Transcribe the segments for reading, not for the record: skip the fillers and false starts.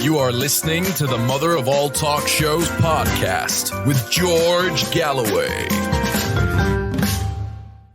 You are listening to the Mother of All Talk Shows podcast with George Galloway.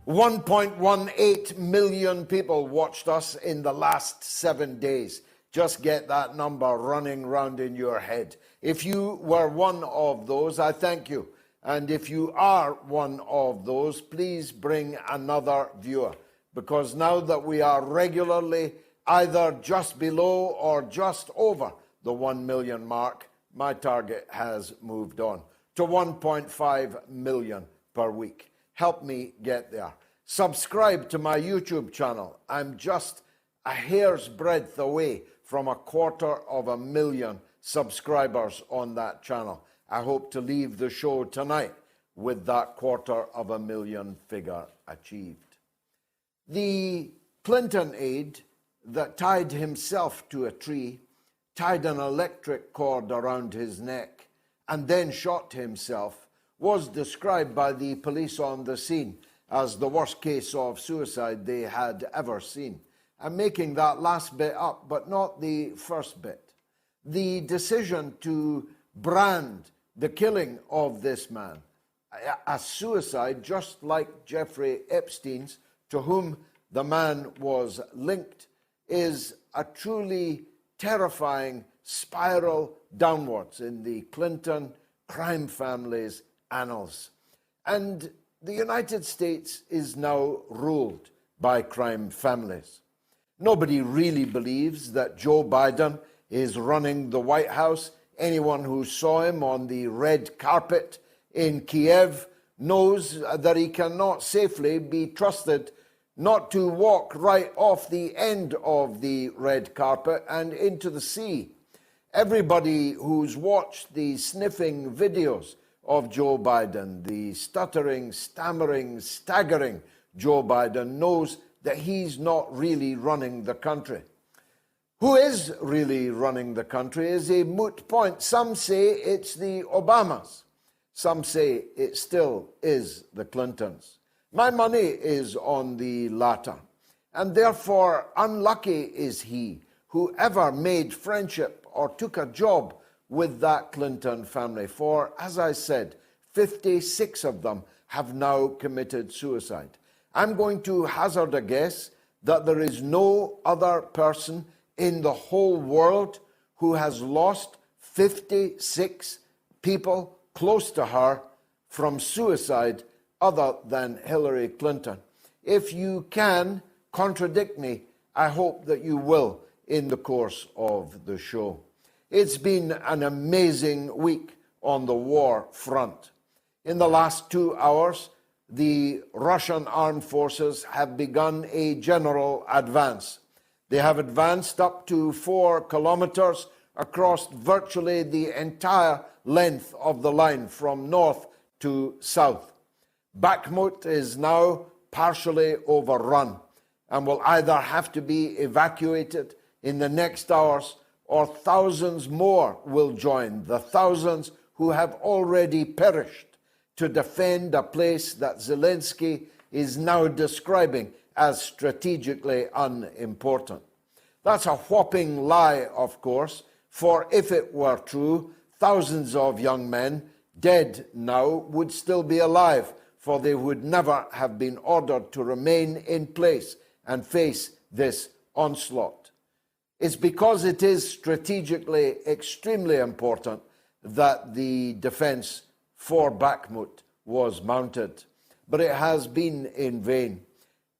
1.18 million people watched us in the last 7 days. Just get that number running round in your head. If you were one of those, I thank you. And if you are one of those, please bring another viewer. Because now that we are regularly either just below or just over the 1 million mark, my target has moved on to 1.5 million per week. Help me get there. Subscribe to my YouTube channel. I'm just a hair's breadth away from 250,000 subscribers on that channel. I hope to leave the show tonight with that 250,000 figure achieved. The Clinton aide that tied himself to a tree, tied an electric cord around his neck, and then shot himself, was described by the police on the scene as the worst case of suicide they had ever seen. I'm making that last bit up, but not the first bit. The decision to brand the killing of this man as suicide, just like Jeffrey Epstein's, to whom the man was linked, is a truly terrifying spiral downwards in the Clinton crime family's annals. And the United States is now ruled by crime families. Nobody really believes that Joe Biden is running the White House. Anyone who saw him on the red carpet in Kiev knows that he cannot safely be trusted not to walk right off the end of the red carpet and into the sea. Everybody who's watched the sniffing videos of Joe Biden, the stuttering, stammering, staggering Joe Biden, knows that he's not really running the country. Who is really running the country is a moot point. Some say it's the Obamas. Some say it still is the Clintons. My money is on the latter, and therefore unlucky is he who ever made friendship or took a job with that Clinton family. For, as I said, 56 of them have now committed suicide. I'm going to hazard a guess that there is no other person in the whole world who has lost 56 people close to her from suicide other than Hillary Clinton. If you can contradict me, I hope that you will in the course of the show. It's been an amazing week on the war front. In the last 2 hours, the Russian armed forces have begun a general advance. They have advanced up to 4 kilometers across virtually the entire length of the line from north to south. Bakhmut is now partially overrun and will either have to be evacuated in the next hours or thousands more will join the thousands who have already perished to defend a place that Zelensky is now describing as strategically unimportant. That's a whopping lie, of course, for if it were true, thousands of young men dead now would still be alive, for they would never have been ordered to remain in place and face this onslaught. It's because it is strategically extremely important that the defense for Bakhmut was mounted, but it has been in vain.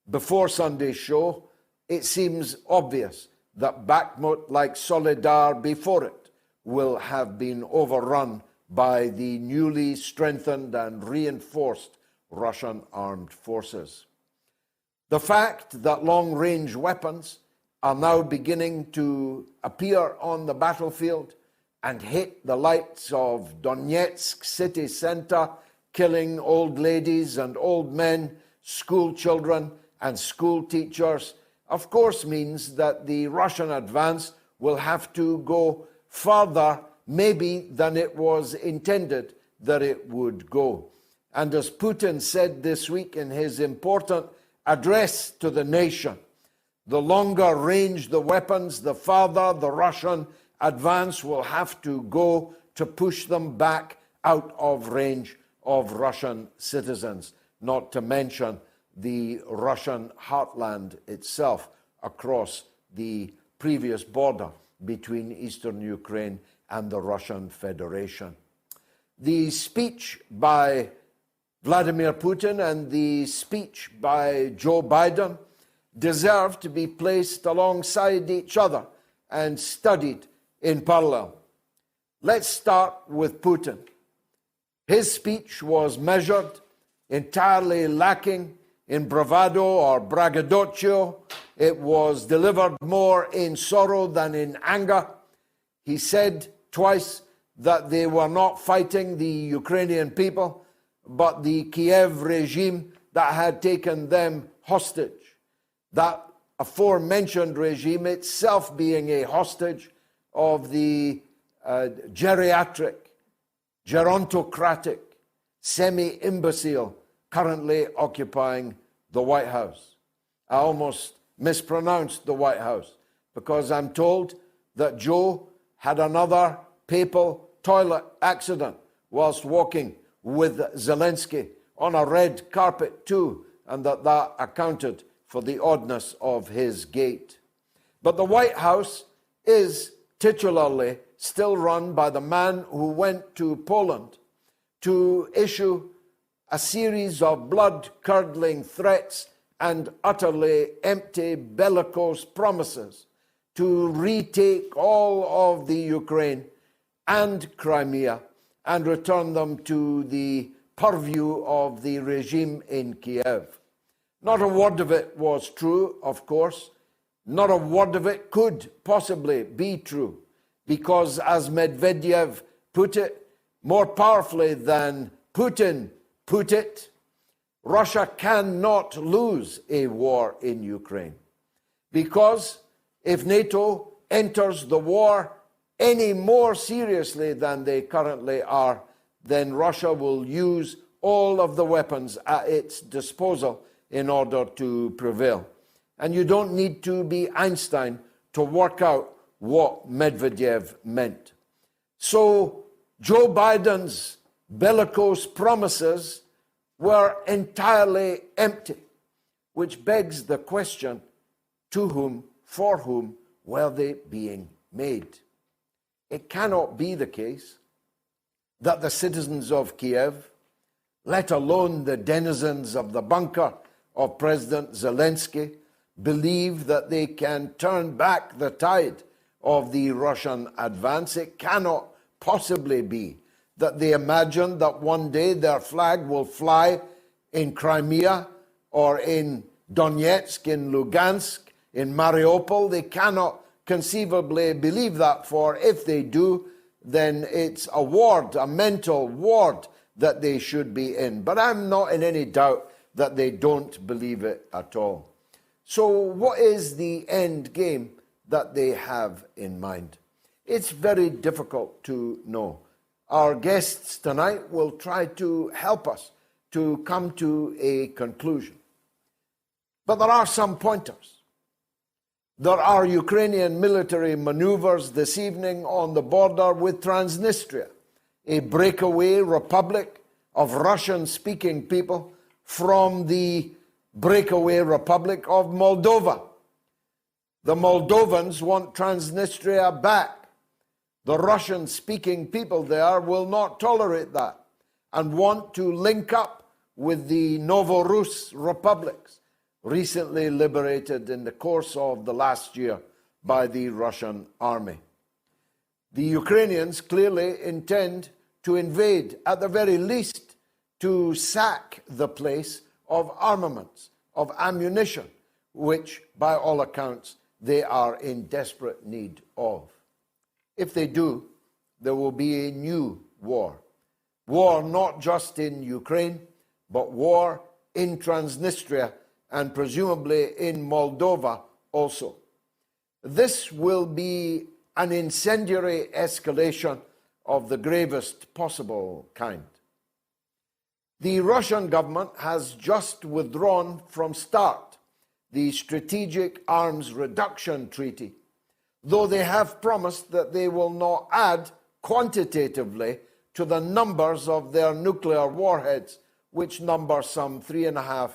Before Sunday's show, it seems obvious that Bakhmut, like Solidar before it, will have been overrun by the newly strengthened and reinforced Russian armed forces. The fact that long-range weapons are now beginning to appear on the battlefield and hit the lights of Donetsk city center, killing old ladies and old men, school children and school teachers, of course means that the Russian advance will have to go further maybe than it was intended that it would go. And as Putin said this week in his important address to the nation, the longer range the weapons, the farther the Russian advance will have to go to push them back out of range of Russian citizens, not to mention the Russian heartland itself across the previous border between eastern Ukraine and the Russian Federation. The speech by Vladimir Putin and the speech by Joe Biden deserve to be placed alongside each other and studied in parallel. Let's start with Putin. His speech was measured, entirely lacking in bravado or braggadocio. It was delivered more in sorrow than in anger. He said twice that they were not fighting the Ukrainian people, but the Kiev regime that had taken them hostage. That aforementioned regime itself being a hostage of the geriatric, gerontocratic, semi-imbecile currently occupying the White House. I almost mispronounced the White House because I'm told that Joe had another papal toilet accident whilst walking with Zelensky on a red carpet too, and that accounted for the oddness of his gait. But the White House is titularly still run by the man who went to Poland to issue a series of blood-curdling threats and utterly empty bellicose promises to retake all of the Ukraine and Crimea and return them to the purview of the regime in Kiev. Not a word of it was true, of course. Not a word of it could possibly be true, because as Medvedev put it, more powerfully than Putin put it, Russia cannot lose a war in Ukraine. Because if NATO enters the war any more seriously than they currently are, then Russia will use all of the weapons at its disposal in order to prevail. And you don't need to be Einstein to work out what Medvedev meant. So Joe Biden's bellicose promises were entirely empty, which begs the question, to whom, for whom were they being made? It cannot be the case that the citizens of Kiev, let alone the denizens of the bunker of President Zelensky, believe that they can turn back the tide of the Russian advance. It cannot possibly be that they imagine that one day their flag will fly in Crimea or in Donetsk, in Lugansk, in Mariupol. They cannot conceivably believe that, for if they do, then it's a ward, a mental ward that they should be in. But I'm not in any doubt that they don't believe it at all. So what is the end game that they have in mind? It's very difficult to know. Our guests tonight will try to help us to come to a conclusion. But there are some pointers. There are Ukrainian military maneuvers this evening on the border with Transnistria, a breakaway republic of Russian-speaking people from the breakaway republic of Moldova. The Moldovans want Transnistria back. The Russian-speaking people there will not tolerate that and want to link up with the Novorus republics, recently liberated in the course of the last year by the Russian army. The Ukrainians clearly intend to invade, at the very least, to sack the place of armaments, of ammunition, which, by all accounts, they are in desperate need of. If they do, there will be a new war. War not just in Ukraine, but war in Transnistria and presumably in Moldova also. This will be an incendiary escalation of the gravest possible kind. The Russian government has just withdrawn from START, the Strategic Arms Reduction Treaty, though they have promised that they will not add quantitatively to the numbers of their nuclear warheads, which number some 3,500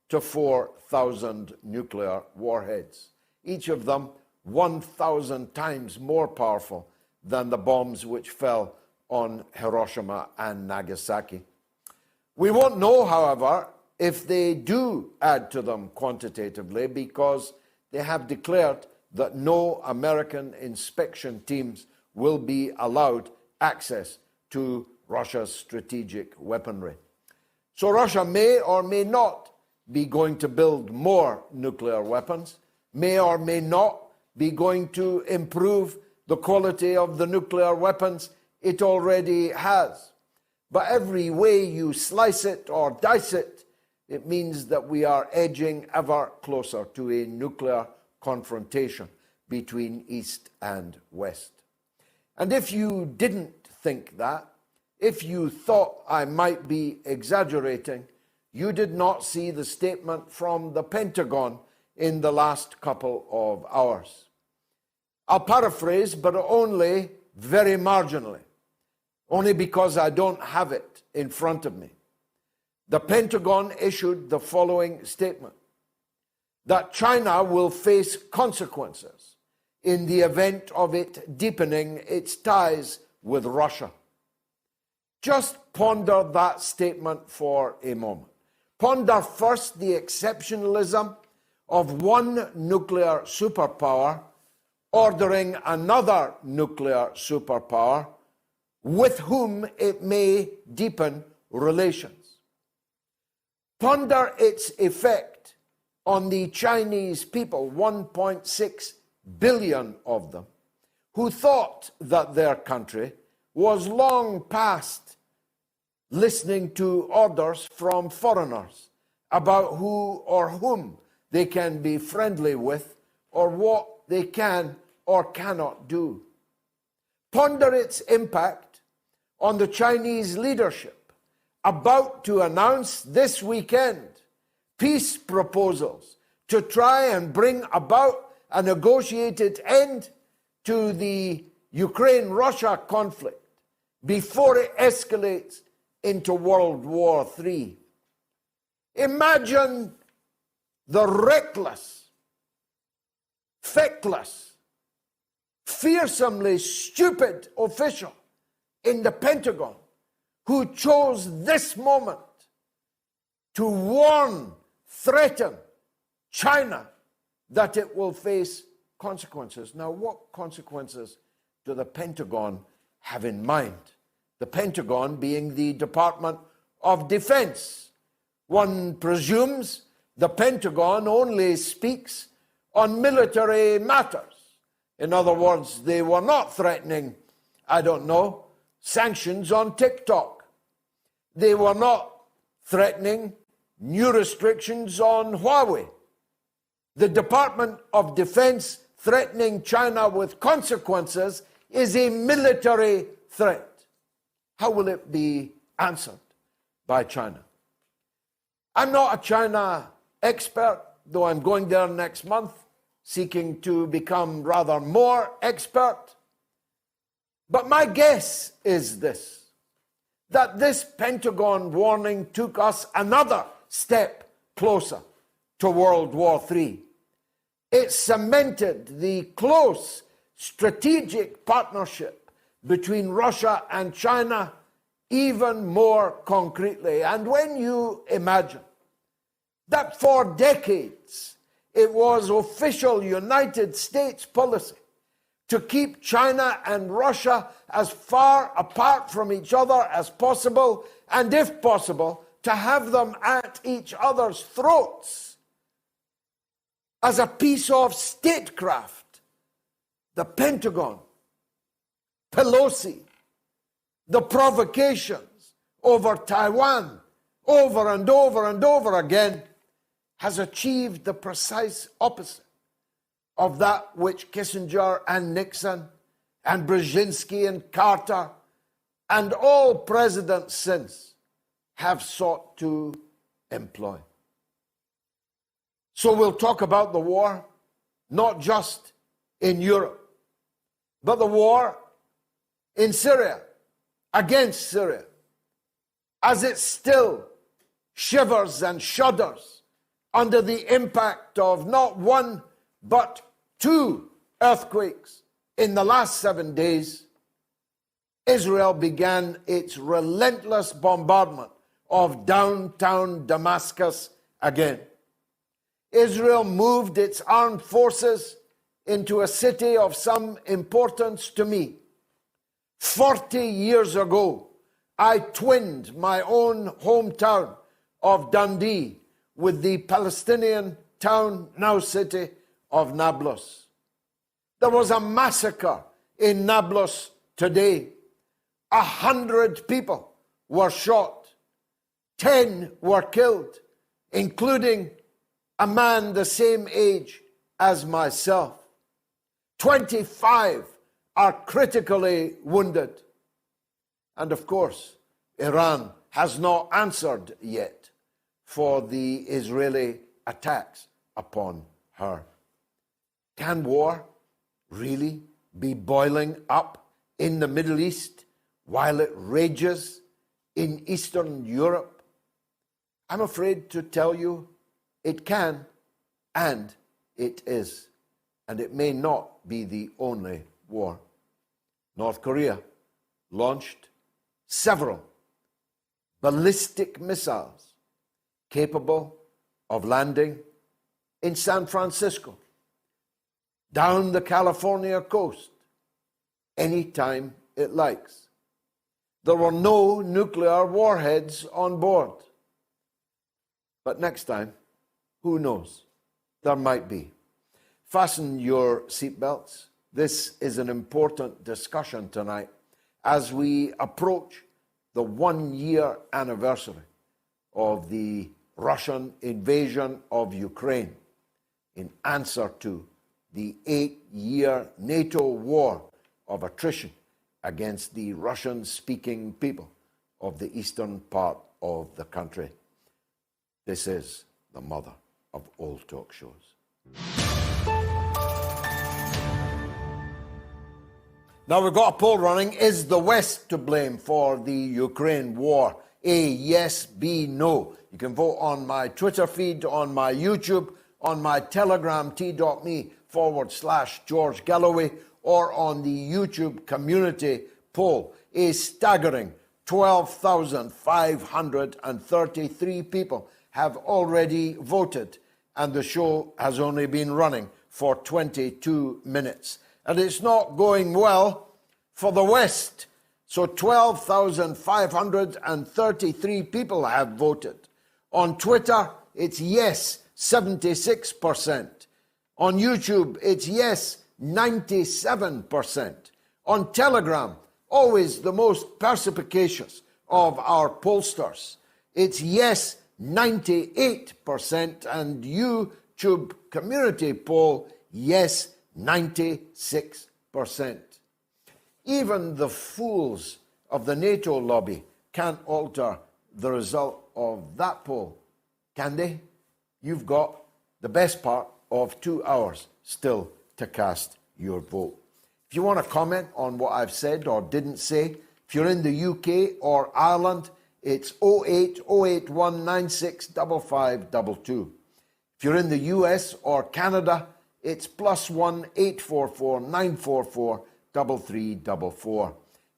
to 4,000 nuclear warheads, each of them 1,000 times more powerful than the bombs which fell on Hiroshima and Nagasaki. We won't know, however, if they do add to them quantitatively, because they have declared that no American inspection teams will be allowed access to Russia's strategic weaponry. So Russia may or may not be going to build more nuclear weapons, may or may not be going to improve the quality of the nuclear weapons it already has. But every way you slice it or dice it, it means that we are edging ever closer to a nuclear confrontation between East and West. And if you didn't think that, if you thought I might be exaggerating, you did not see the statement from the Pentagon in the last couple of hours. I'll paraphrase, but only very marginally, only because I don't have it in front of me. The Pentagon issued the following statement: that China will face consequences in the event of it deepening its ties with Russia. Just ponder that statement for a moment. Ponder first the exceptionalism of one nuclear superpower ordering another nuclear superpower with whom it may deepen relations. Ponder its effect on the Chinese people, 1.6 billion of them, who thought that their country was long past listening to orders from foreigners about who or whom they can be friendly with or what they can or cannot do. Ponder its impact on the Chinese leadership about to announce this weekend peace proposals to try and bring about a negotiated end to the Ukraine-Russia conflict before it escalates into World War III. Imagine the reckless, feckless, fearsomely stupid official in the Pentagon who chose this moment to warn, threaten China that it will face consequences. Now, what consequences do the Pentagon have in mind? The Pentagon being the Department of Defense. One presumes the Pentagon only speaks on military matters. In other words, they were not threatening, I don't know, sanctions on TikTok. They were not threatening new restrictions on Huawei. The Department of Defense threatening China with consequences is a military threat. How will it be answered by China? I'm not a China expert, though I'm going there next month, seeking to become rather more expert. But my guess is this, that this Pentagon warning took us another step closer to World War III. It cemented the close strategic partnership between Russia and China even more concretely. And when you imagine that for decades it was official United States policy to keep China and Russia as far apart from each other as possible, and if possible, to have them at each other's throats as a piece of statecraft, the Pentagon, Pelosi, the provocations over Taiwan over and over and over again has achieved the precise opposite of that which Kissinger and Nixon and Brzezinski and Carter and all presidents since have sought to employ. So we'll talk about the war, not just in Europe, But the war in Syria, against Syria, as it still shivers and shudders under the impact of not one but two earthquakes in the last 7 days, Israel began its relentless bombardment of downtown Damascus again. Israel moved its armed forces into a city of some importance to me. 40 years ago, I twinned my own hometown of Dundee with the Palestinian town, now city, of Nablus. There was a massacre in Nablus today. 100 people were shot. 10 were killed, including a man the same age as myself. 25 are critically wounded. And of course, Iran has not answered yet for the Israeli attacks upon her. Can war really be boiling up in the Middle East while it rages in Eastern Europe? I'm afraid to tell you it can, and it is. And it may not be the only war. North Korea launched several ballistic missiles capable of landing in San Francisco, down the California coast, anytime it likes. There were no nuclear warheads on board. But next time, who knows? There might be. Fasten your seatbelts. This is an important discussion tonight as we approach the 1-year anniversary of the Russian invasion of Ukraine in answer to the 8-year NATO war of attrition against the Russian-speaking people of the eastern part of the country. This is the mother of all talk shows. Now we've got a poll running. Is the West to blame for the Ukraine war? A, yes, B, no. You can vote on my Twitter feed, on my YouTube, on my Telegram, t.me/George Galloway, or on the YouTube community poll. A staggering 12,533 people have already voted, and the show has only been running for 22 minutes. And it's not going well for the West. So 12,533 people have voted. On Twitter, it's yes, 76%. On YouTube, it's yes, 97%. On Telegram, always the most perspicacious of our pollsters, it's yes, 98%. And YouTube community poll, yes, 96%. Even the fools of the NATO lobby can't alter the result of that poll, can they? You've got the best part of 2 hours still to cast your vote. If you want to comment on what I've said or didn't say, if you're in the UK or Ireland, it's 08081965522. If you're in the US or Canada, it's +1 844 944 3344.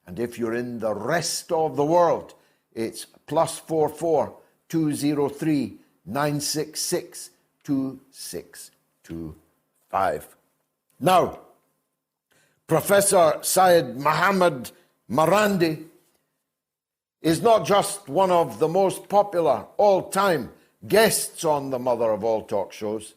And if you're in the rest of the world, it's +44 203 966 2625. Now, Professor Seyed Marandi is not just one of the most popular all-time guests on the mother of all talk shows.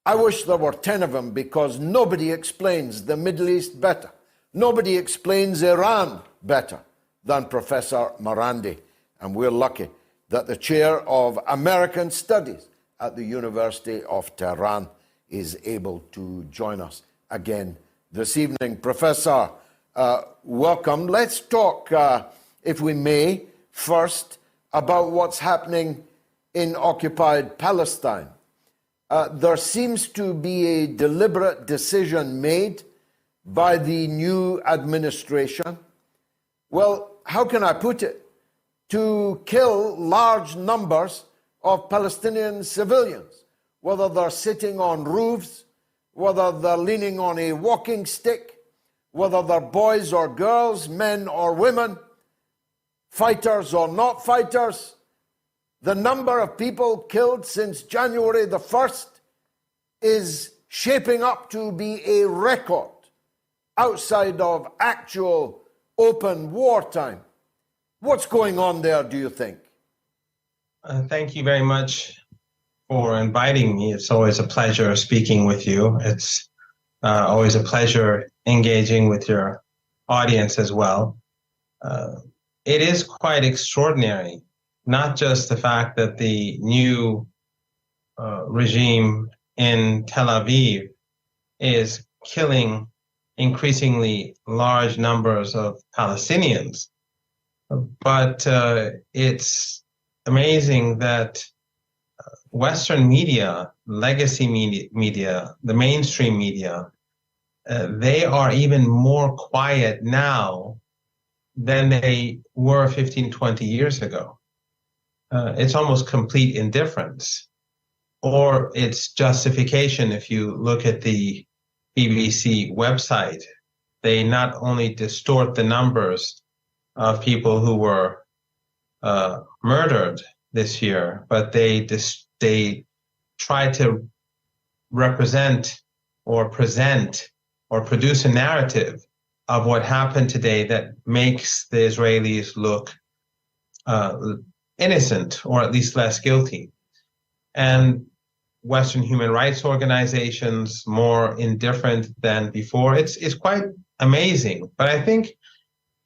I wish there were 10 of them, because nobody explains the Middle East better. Nobody explains Iran better than Professor Marandi. And we're lucky that the chair of American Studies at the University of Tehran is able to join us again this evening. Professor, welcome. Let's talk, if we may, first about what's happening in occupied Palestine. There seems to be a deliberate decision made by the new administration? Well, how can I put it? To kill large numbers of Palestinian civilians, whether they're sitting on roofs, whether they're leaning on a walking stick, whether they're boys or girls, men or women, fighters or not fighters. The number of people killed since January the 1st is shaping up to be a record outside of actual open wartime. What's going on there, do you think? Thank you very much for inviting me. It's always a pleasure speaking with you. It's always a pleasure engaging with your audience as well. It is quite extraordinary, not just the fact that the new regime in Tel Aviv is killing increasingly large numbers of Palestinians, but it's amazing that Western media, legacy media, the mainstream media, they are even more quiet now than they were 15, 20 years ago. It's almost complete indifference, or its justification. If you look at the BBC website, they not only distort the numbers of people who were murdered this year, but they try to represent or present or produce a narrative of what happened today that makes the Israelis look innocent, or at least less guilty. And Western human rights organizations more indifferent than before. It's quite amazing, but I think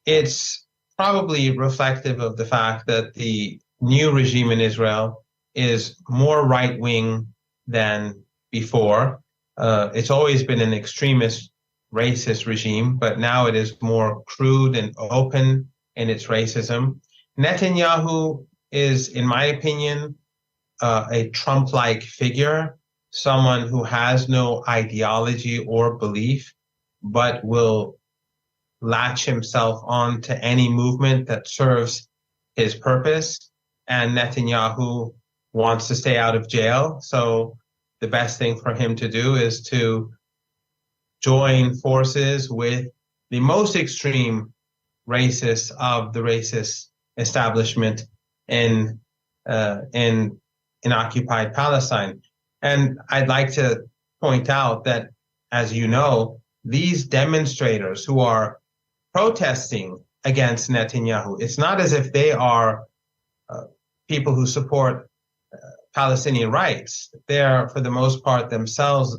it's probably reflective of the fact that the new regime in Israel is more right-wing than before. It's always been an extremist, racist regime, but now it is more crude and open in its racism. Netanyahu is, in my opinion, a Trump-like figure, someone who has no ideology or belief, but will latch himself on to any movement that serves his purpose. And Netanyahu wants to stay out of jail, so the best thing for him to do is to join forces with the most extreme racists of the racist establishment in occupied Palestine. And I'd like to point out that, as you know, these demonstrators who are protesting against Netanyahu, it's not as if they are people who support Palestinian rights. They're, for the most part, themselves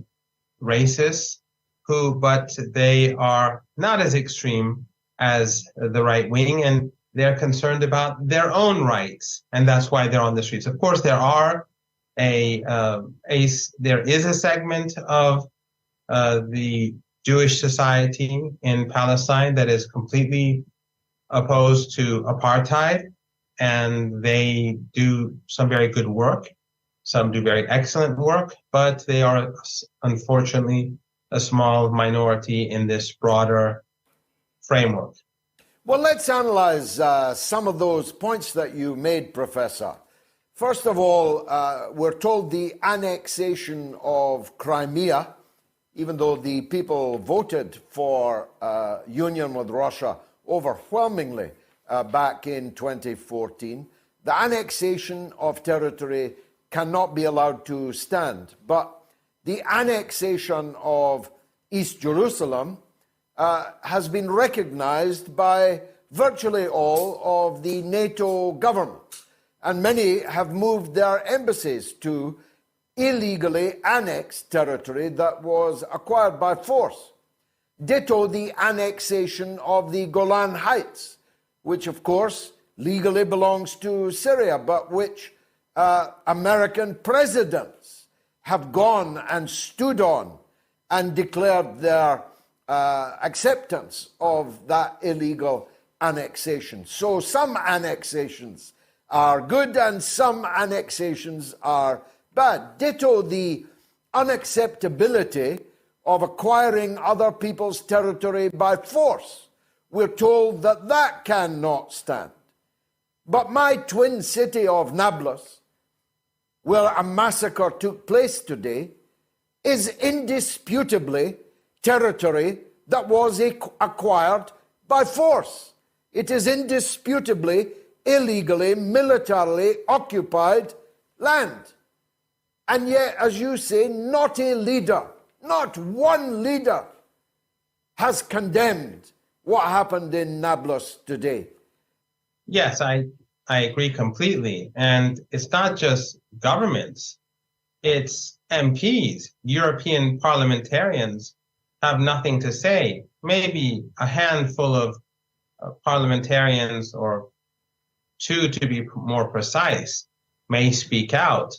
racists, but they are not as extreme as the right wing, and they're concerned about their own rights, and that's why they're on the streets. Of course, there is a segment of the Jewish society in Palestine that is completely opposed to apartheid, and they do some very good work. Some do very excellent work, but they are unfortunately a small minority in this broader framework. Well, let's analyze some of those points that you made, Professor. First of all, we're told the annexation of Crimea, even though the people voted for union with Russia overwhelmingly back in 2014, the annexation of territory cannot be allowed to stand. But the annexation of East Jerusalem has been recognized by virtually all of the NATO governments, and many have moved their embassies to illegally annexed territory that was acquired by force. Ditto the annexation of the Golan Heights, which of course legally belongs to Syria, but which American presidents have gone and stood on and declared their acceptance of that illegal annexation. So some annexations are good and some annexations are bad. Ditto the unacceptability of acquiring other people's territory by force. We're told that that cannot stand. But my twin city of Nablus, where a massacre took place today, is indisputably territory that was acquired by force. It is indisputably, illegally, militarily occupied land. And yet, as you say, not a leader, not one leader has condemned what happened in Nablus today. Yes, I agree completely. And it's not just governments, it's MPs. European parliamentarians have nothing to say. Maybe a handful of parliamentarians, or two to be more precise, may speak out,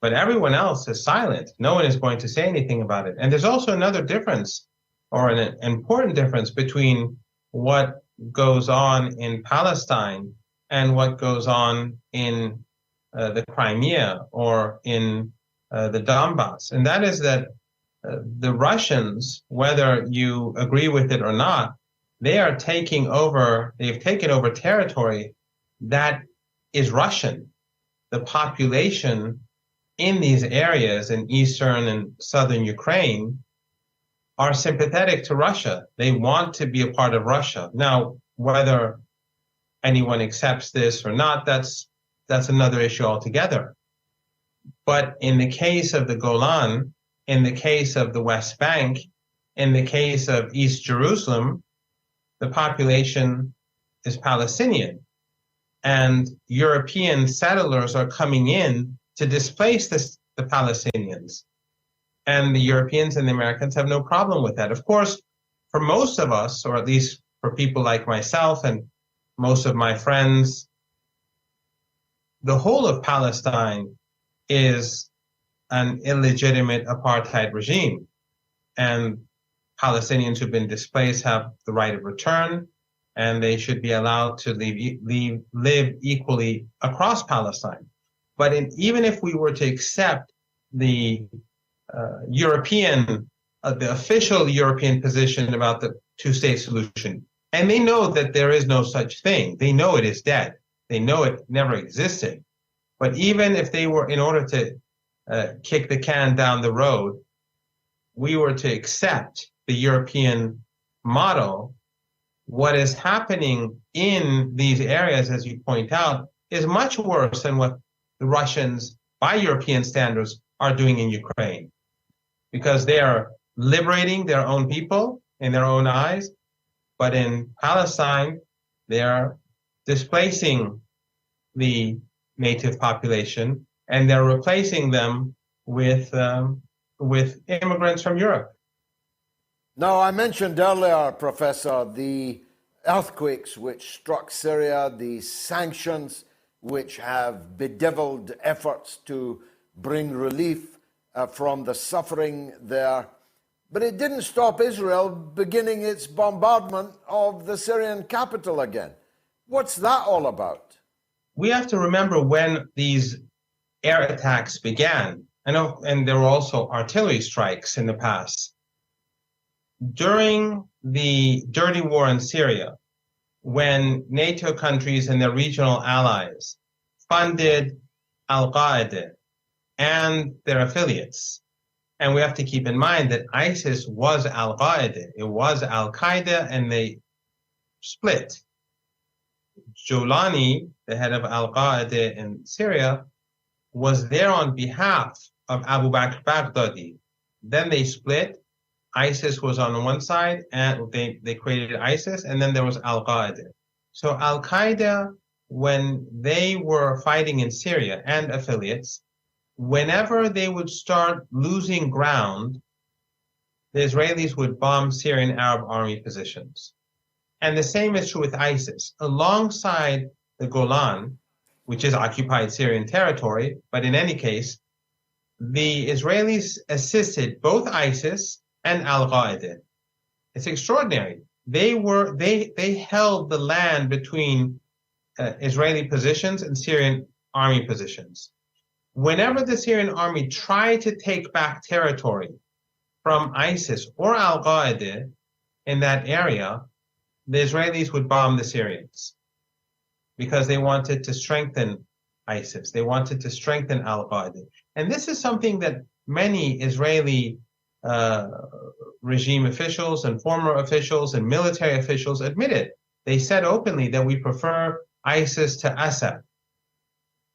but everyone else is silent. No one is going to say anything about it. And there's also another difference, or an important difference, between what goes on in Palestine and what goes on in the Crimea or in the Donbass. And that is that the Russians, whether you agree with it or not, they've taken over territory that is Russian. The population in these areas in eastern and southern Ukraine are sympathetic to Russia. They want to be a part of Russia. Now, whether anyone accepts this or not, that's another issue altogether. But in the case of the Golan, in the case of the West Bank, in the case of East Jerusalem, the population is Palestinian. And European settlers are coming in to displace the Palestinians. And the Europeans and the Americans have no problem with that. Of course, for most of us, or at least for people like myself and most of my friends, the whole of Palestine is an illegitimate apartheid regime. And Palestinians who've been displaced have the right of return, and they should be allowed to live equally across Palestine. But even if we were to accept the the official European position about the two-state solution, and they know that there is no such thing, they know it is dead, they know it never existed. But even if they were, in order to kick the can down the road, we were to accept the European model, what is happening in these areas, as you point out, is much worse than what the Russians, by European standards, are doing in Ukraine. Because they are liberating their own people in their own eyes, but in Palestine, they are displacing the native population, and they're replacing them with immigrants from Europe. Now, I mentioned earlier, Professor, the earthquakes which struck Syria, the sanctions which have bedeviled efforts to bring relief from the suffering there. But it didn't stop Israel beginning its bombardment of the Syrian capital again. What's that all about? We have to remember when these air attacks began. And there were also artillery strikes in the past. During the dirty war in Syria, when NATO countries and their regional allies funded Al-Qaeda and their affiliates, and we have to keep in mind that ISIS was Al-Qaeda, it was Al-Qaeda, and they split. Jolani, the head of Al-Qaeda in Syria, was there on behalf of Abu Bakr Baghdadi. Then they split. ISIS was on one side, and they created ISIS, and then there was Al-Qaeda. So Al-Qaeda, when they were fighting in Syria and affiliates, whenever they would start losing ground, the Israelis would bomb Syrian Arab army positions. And the same is true with ISIS. Alongside the Golan, which is occupied Syrian territory, but in any case, the Israelis assisted both ISIS and Al-Qaeda. It's extraordinary. They held the land between Israeli positions and Syrian army positions. Whenever the Syrian army tried to take back territory, from ISIS or Al-Qaeda in that area, the Israelis would bomb the Syrians because they wanted to strengthen ISIS. They wanted to strengthen Al-Qaeda. And this is something that many Israeli regime officials and former officials and military officials admitted. They said openly that we prefer ISIS to Assad.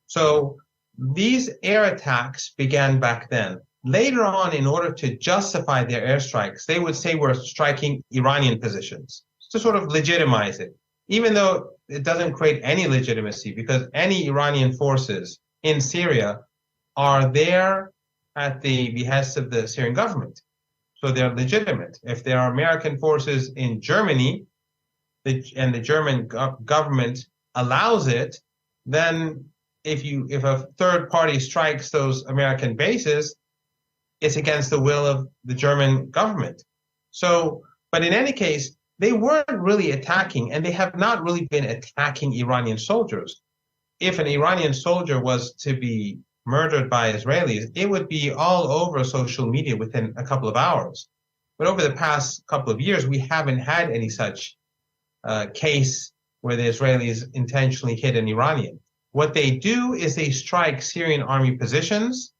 So these air attacks began back then. Later on, in order to justify their airstrikes, they would say we're striking Iranian positions to sort of legitimize it, even though it doesn't create any legitimacy, because any Iranian forces in Syria are there at the behest of the Syrian government. So they're legitimate. If there are American forces in Germany and the German government allows it, then if a third party strikes those American bases, it's against the will of the German government. So, but in any case, they weren't really attacking, and they have not really been attacking Iranian soldiers. If an Iranian soldier was to be murdered by Israelis, it would be all over social media within a couple of hours. But over the past couple of years, we haven't had any such case where the Israelis intentionally hit an Iranian. What they do is they strike Syrian army positions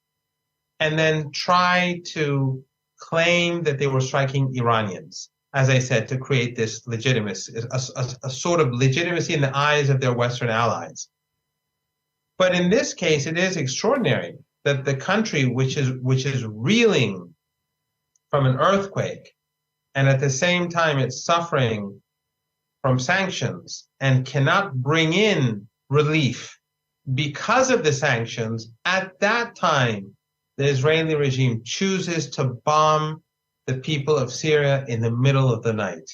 and then try to claim that they were striking Iranians, as I said, to create this legitimacy, a sort of legitimacy in the eyes of their Western allies. But in this case, it is extraordinary that the country which is reeling from an earthquake, and at the same time it's suffering from sanctions and cannot bring in relief because of the sanctions, at that time, the Israeli regime chooses to bomb the people of Syria in the middle of the night.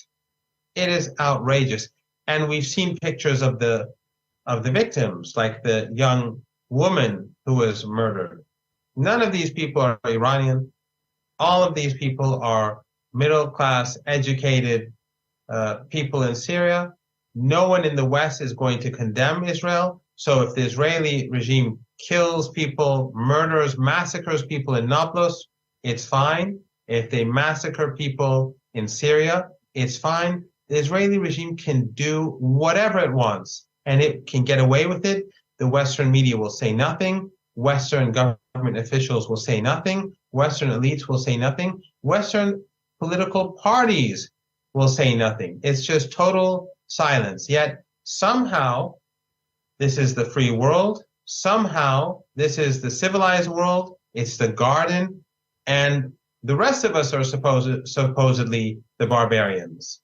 It is outrageous. And we've seen pictures of the victims, like the young woman who was murdered. None of these people are Iranian. All of these people are middle-class, educated people in Syria. No one in the West is going to condemn Israel. So if the Israeli regime kills people, murders, massacres people in Nablus, it's fine. If they massacre people in Syria, it's fine. The Israeli regime can do whatever it wants, and it can get away with it. The Western media will say nothing. Western government officials will say nothing. Western elites will say nothing. Western political parties will say nothing. It's just total silence. Yet somehow this is the free world. Somehow this is the civilized world. It's the garden. And the rest of us are supposedly the barbarians.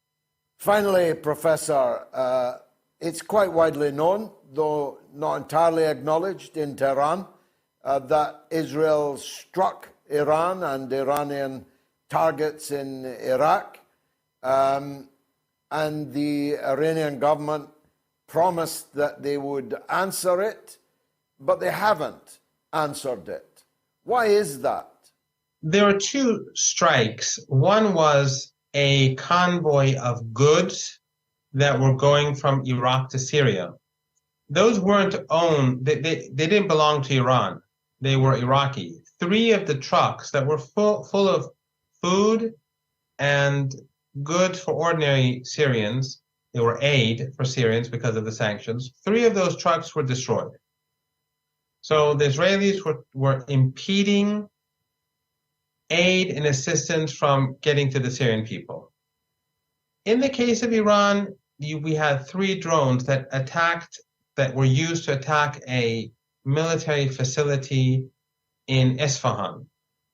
Finally, Professor, it's quite widely known, though not entirely acknowledged in Tehran, that Israel struck Iran and Iranian targets in Iraq, and the Iranian government promised that they would answer it, but they haven't answered it. Why is that? There are two strikes. One was a convoy of goods that were going from Iraq to Syria. Those weren't owned, they didn't belong to Iran. They were Iraqi. 3 of the trucks that were full of food and goods for ordinary Syrians, they were aid for Syrians because of the sanctions. 3 of those trucks were destroyed. So the Israelis were impeding aid and assistance from getting to the Syrian people. In the case of Iran, we had 3 drones that were used to attack a military facility in Isfahan.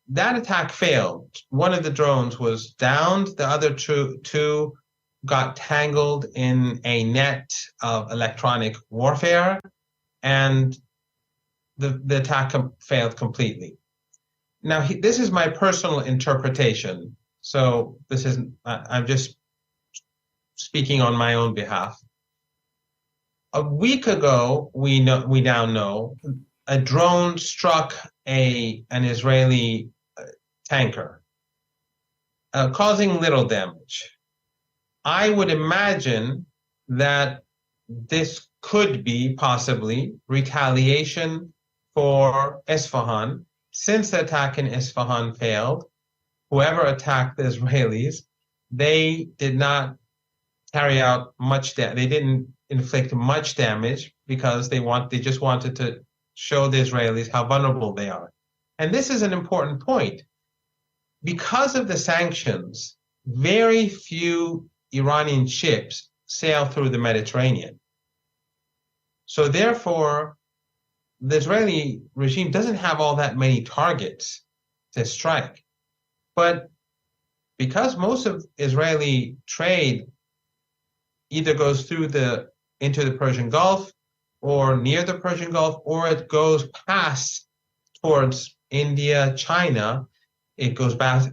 That attack failed. One of the drones was downed. The other two got tangled in a net of electronic warfare, and the attack failed completely. Now, this is my personal interpretation. So I'm just speaking on my own behalf. A week ago, we now know, a drone struck an Israeli tanker, causing little damage. I would imagine that this could be possibly retaliation for Isfahan, since the attack in Isfahan failed, whoever attacked the Israelis, they did not carry out much damage. They didn't inflict much damage because they just wanted to show the Israelis how vulnerable they are. And this is an important point. Because of the sanctions, very few Iranian ships sail through the Mediterranean. So therefore, the Israeli regime doesn't have all that many targets to strike. But because most of Israeli trade either goes into the Persian Gulf or near the Persian Gulf, or it goes past towards India, China, it goes past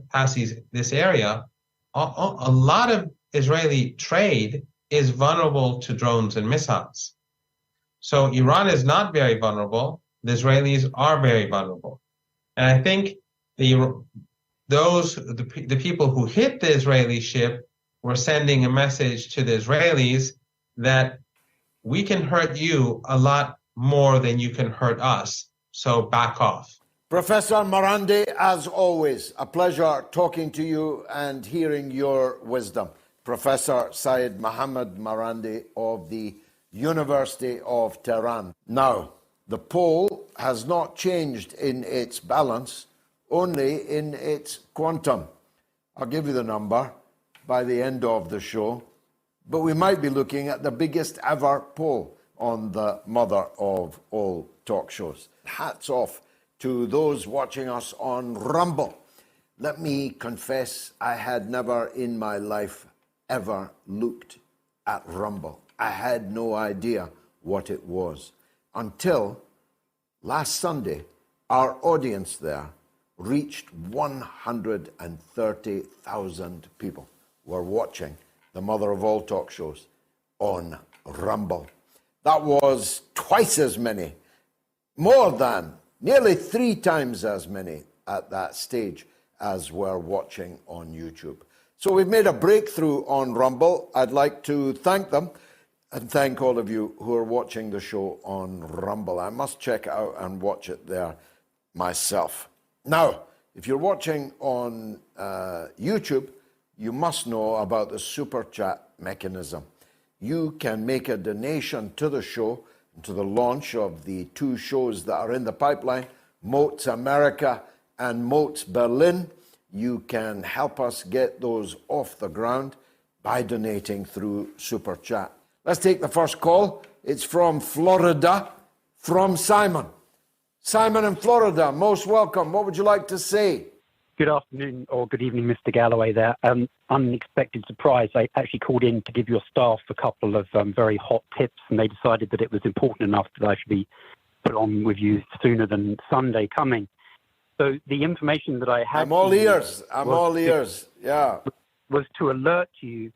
this area, a lot of Israeli trade is vulnerable to drones and missiles. So Iran is not very vulnerable. The Israelis are very vulnerable. And I think the people who hit the Israeli ship were sending a message to the Israelis that we can hurt you a lot more than you can hurt us, so back off. Professor Marandi, as always, a pleasure talking to you and hearing your wisdom. Professor Seyed Marandi of the University of Tehran. Now, the poll has not changed in its balance, only in its quantum. I'll give you the number by the end of the show, but we might be looking at the biggest ever poll on the mother of all talk shows. Hats off to those watching us on Rumble. Let me confess, I had never in my life ever looked at Rumble. I had no idea what it was until last Sunday. Our audience there reached 130,000 people were watching the mother of all talk shows on Rumble. That was twice as many, more than, nearly 3 times as many at that stage as were watching on YouTube. So we've made a breakthrough on Rumble. I'd like to thank them and thank all of you who are watching the show on Rumble. I must check it out and watch it there myself. Now, if you're watching on YouTube, you must know about the super chat mechanism. You can make a donation to the show, to the launch of the 2 shows that are in the pipeline, Moats America and Moats Berlin. You can help us get those off the ground by donating through Super Chat. Let's take the first call. It's from Florida, from Simon. Simon in Florida, most welcome. What would you like to say? Good afternoon or good evening, Mr. Galloway there. Unexpected surprise. I actually called in to give your staff a couple of very hot tips, and they decided that it was important enough that I should be put on with you sooner than Sunday coming. So the information that I had... I'm all ears. Yeah. ...was to alert you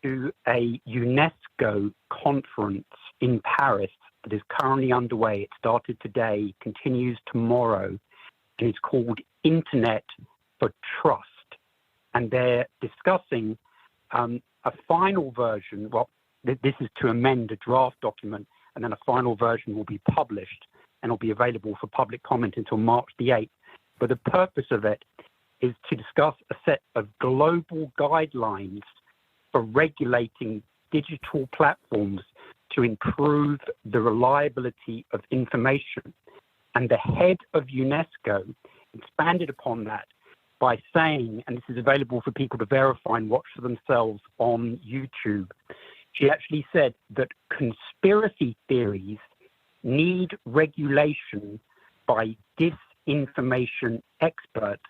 to a UNESCO conference in Paris that is currently underway. It started today, continues tomorrow, and it's called Internet for Trust. And they're discussing a final version. Well, this is to amend a draft document, and then a final version will be published and will be available for public comment until March the 8th. But the purpose of it is to discuss a set of global guidelines for regulating digital platforms to improve the reliability of information. And the head of UNESCO expanded upon that by saying, and this is available for people to verify and watch for themselves on YouTube, she actually said that conspiracy theories need regulation by disinformation experts.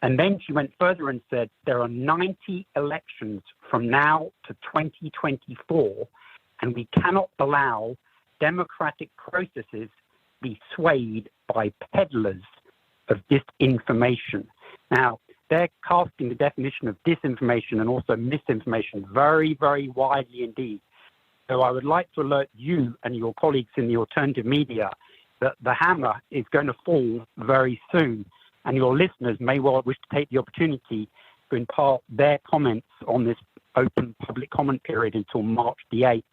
And then she went further and said there are 90 elections from now to 2024, and we cannot allow democratic processes be swayed by peddlers of disinformation. Now, they're casting the definition of disinformation and also misinformation very, very widely indeed. So I would like to alert you and your colleagues in the alternative media that the hammer is going to fall very soon, and your listeners may well wish to take the opportunity to impart their comments on this open public comment period until March the 8th,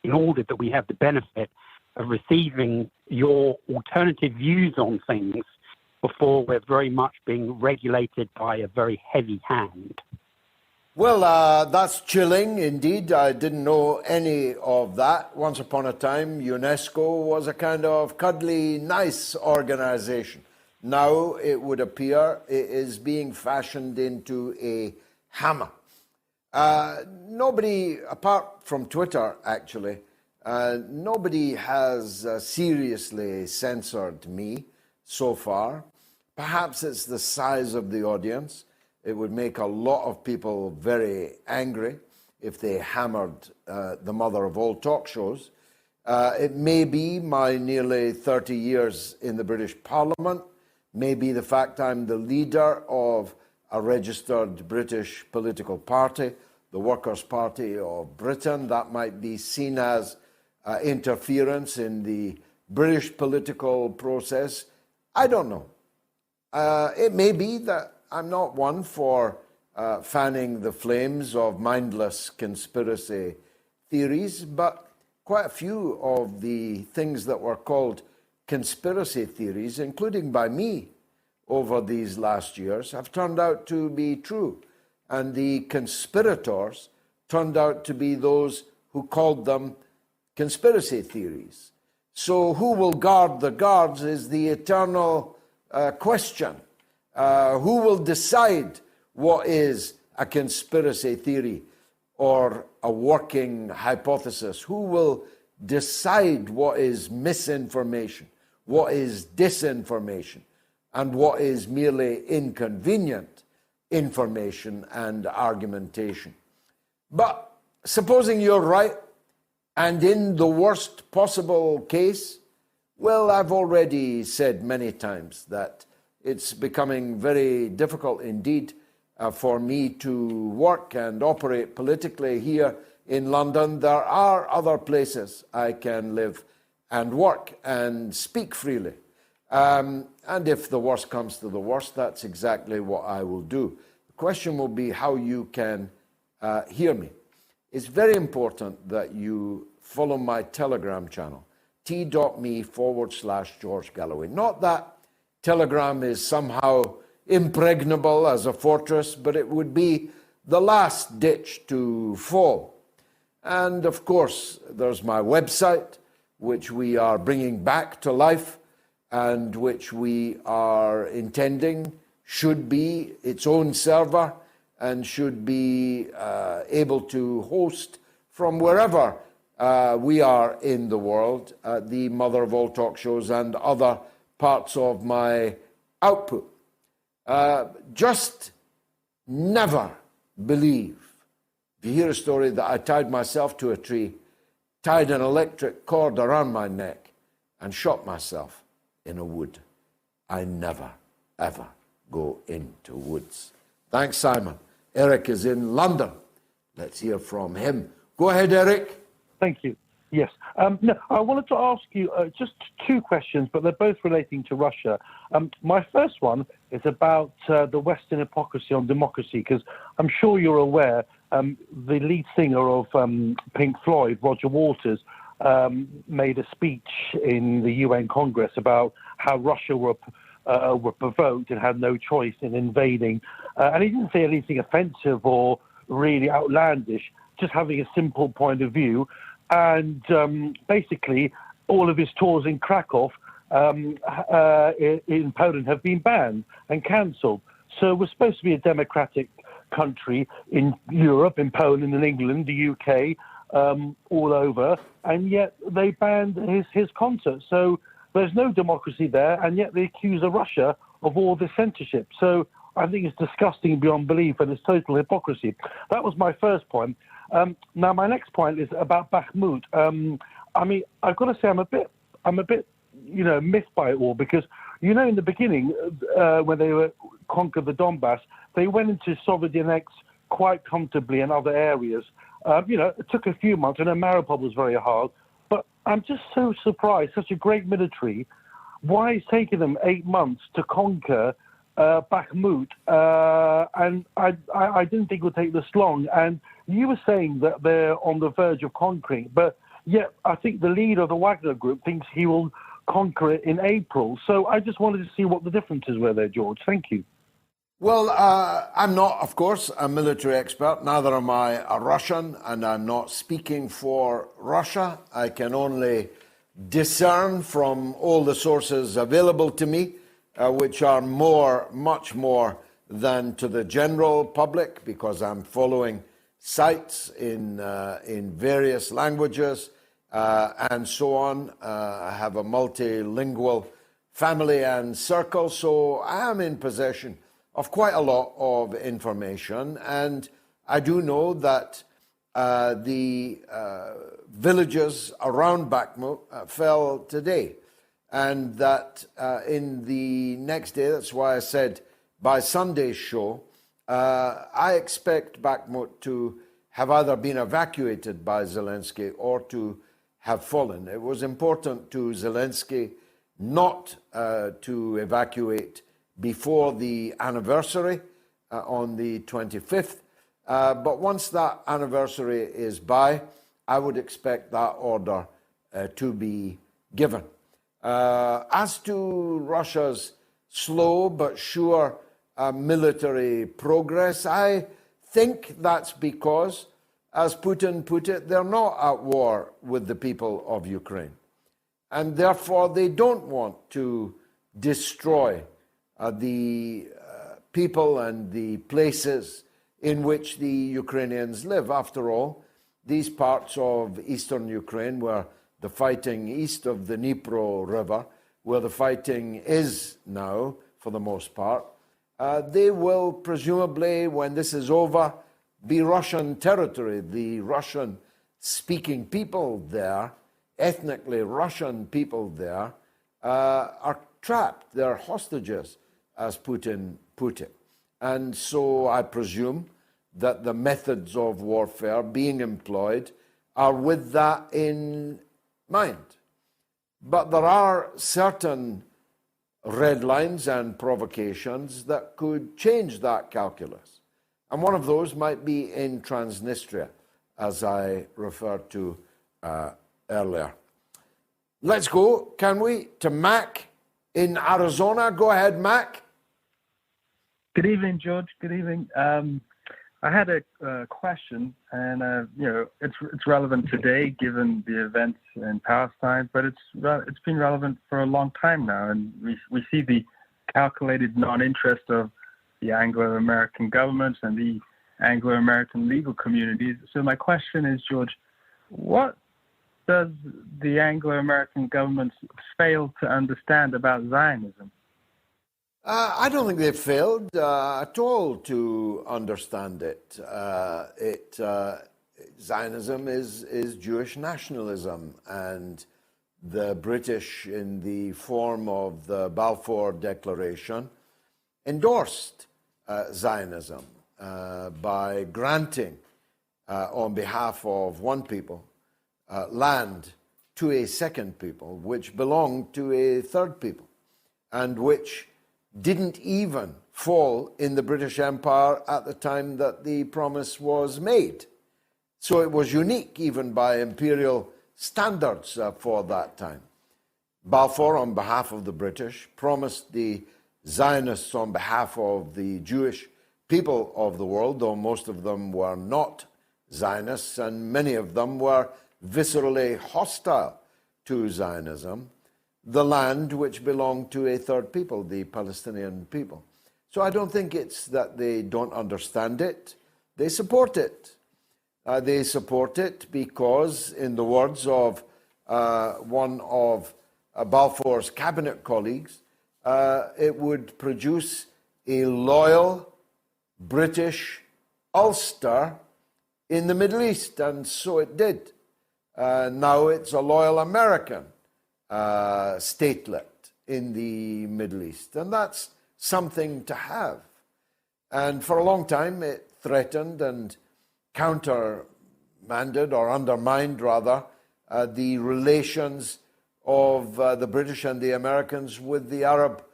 in order that we have the benefit of receiving your alternative views on things before we're very much being regulated by a very heavy hand? Well, that's chilling indeed. I didn't know any of that. Once upon a time, UNESCO was a kind of cuddly, nice organization. Now it would appear it is being fashioned into a hammer. Nobody, apart from Twitter actually, nobody has seriously censored me so far. Perhaps it's the size of the audience. It would make a lot of people very angry if they hammered the mother of all talk shows. It may be my nearly 30 years in the British Parliament, may be the fact I'm the leader of a registered British political party, the Workers' Party of Britain. That might be seen as interference in the British political process. I don't know. It may be that I'm not one for fanning the flames of mindless conspiracy theories, but quite a few of the things that were called conspiracy theories, including by me over these last years, have turned out to be true. And the conspirators turned out to be those who called them conspiracy theories. So who will guard the guards is the eternal question. Who will decide what is a conspiracy theory or a working hypothesis? Who will decide what is misinformation, what is disinformation, and what is merely inconvenient information and argumentation? But supposing you're right, and in the worst possible case, well, I've already said many times that it's becoming very difficult indeed for me to work and operate politically here in London. There are other places I can live and work and speak freely. And if the worst comes to the worst, that's exactly what I will do. The question will be how you can hear me. It's very important that you follow my Telegram channel, t.me/George Galloway. Not that Telegram is somehow impregnable as a fortress, but it would be the last ditch to fall. And of course, there's my website, which we are bringing back to life and which we are intending should be its own server and should be able to host from wherever we are in the world, the mother of all talk shows and other parts of my output. Just never believe, if you hear a story that I tied myself to a tree, tied an electric cord around my neck and shot myself in a wood. I never, ever go into woods. Thanks, Simon. Eric is in London. Let's hear from him. Go ahead, Eric. Thank you. Yes. No, I wanted to ask you just two questions, but they're both relating to Russia. My first one is about the Western hypocrisy on democracy, because I'm sure you're aware the lead singer of Pink Floyd, Roger Waters, made a speech in the UN Congress about how Russia were provoked and had no choice in invading. And he didn't say anything offensive or really outlandish, just having a simple point of view. And basically, all of his tours in Krakow in Poland have been banned and cancelled. So we're supposed to be a democratic country in Europe, in Poland, in England, the UK, all over, and yet they banned his concert. So there's no democracy there, and yet they accuse Russia of all this censorship. So I think it's disgusting beyond belief, and it's total hypocrisy. That was my first point. Now my next point is about Bakhmut. I mean, I've got to say I'm a bit, miffed by it all, because, in the beginning, when they were conquered the Donbass, they went into Soviet quite comfortably in other areas. It took a few months, and Mariupol was very hard. But I'm just so surprised, such a great military, why it's taken them 8 months to conquer Bakhmut, and I didn't think it would take this long. And you were saying that they're on the verge of conquering, but yet I think the leader of the Wagner group thinks he will conquer it in April. So I just wanted to see what the differences were there, George. Thank you. Well, I'm not, of course, a military expert. Neither am I a Russian, and I'm not speaking for Russia. I can only discern from all the sources available to me, which are much more than to the general public, because I'm following sites in various languages and so on. I have a multilingual family and circle, so I am in possession of quite a lot of information, and I do know that the villages around Bakhmut fell today, and that in the next day, that's why I said by Sunday's show, I expect Bakhmut to have either been evacuated by Zelensky or to have fallen. It was important to Zelensky not to evacuate before the anniversary on the 25th. But once that anniversary is by, I would expect that order to be given. As to Russia's slow but sure military progress, I think that's because, as Putin put it, they're not at war with the people of Ukraine. And therefore, they don't want to destroy the people and the places in which the Ukrainians live. After all, these parts of eastern Ukraine, where the fighting east of the Dnipro River, where the fighting is now, for the most part, they will presumably, when this is over, be Russian territory. The Russian-speaking people there, ethnically Russian people there, are trapped. They're hostages, as Putin put it. And so I presume that the methods of warfare being employed are with that in mind. But there are certain red lines and provocations that could change that calculus. And one of those might be in Transnistria, as I referred to earlier. Let's go, can we, to Mac in Arizona. Go ahead, Mac. Good evening, George. Good evening. I had a question, and it's relevant today given the events in Palestine, but it's been relevant for a long time now, and we see the calculated non-interest of the Anglo-American governments and the Anglo-American legal communities. So my question is, George, what does the Anglo-American governments fail to understand about Zionism? I don't think they've failed at all to understand it. Zionism is Jewish nationalism, and the British, in the form of the Balfour Declaration, endorsed Zionism by granting, on behalf of one people, land to a second people, which belonged to a third people, and which didn't even fall in the British Empire at the time that the promise was made. So it was unique even by imperial standards for that time. Balfour, on behalf of the British, promised the Zionists on behalf of the Jewish people of the world, though most of them were not Zionists and many of them were viscerally hostile to Zionism, the land which belonged to a third people, the Palestinian people. So I don't think it's that they don't understand it. They support it. They support it because, in the words of one of Balfour's cabinet colleagues, it would produce a loyal British Ulster in the Middle East, and so it did. Now it's a loyal American statelet in the Middle East, and that's something to have. And for a long time it threatened and countermanded, or undermined rather, the relations of the British and the Americans with the Arab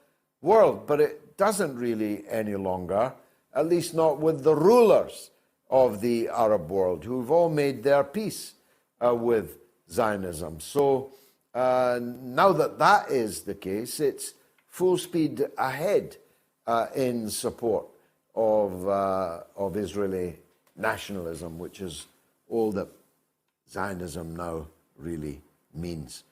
world. But it doesn't really any longer, at least not with the rulers of the Arab world, who've all made their peace with Zionism. So Now that that is the case, it's full speed ahead in support of Israeli nationalism, which is all that Zionism now really means.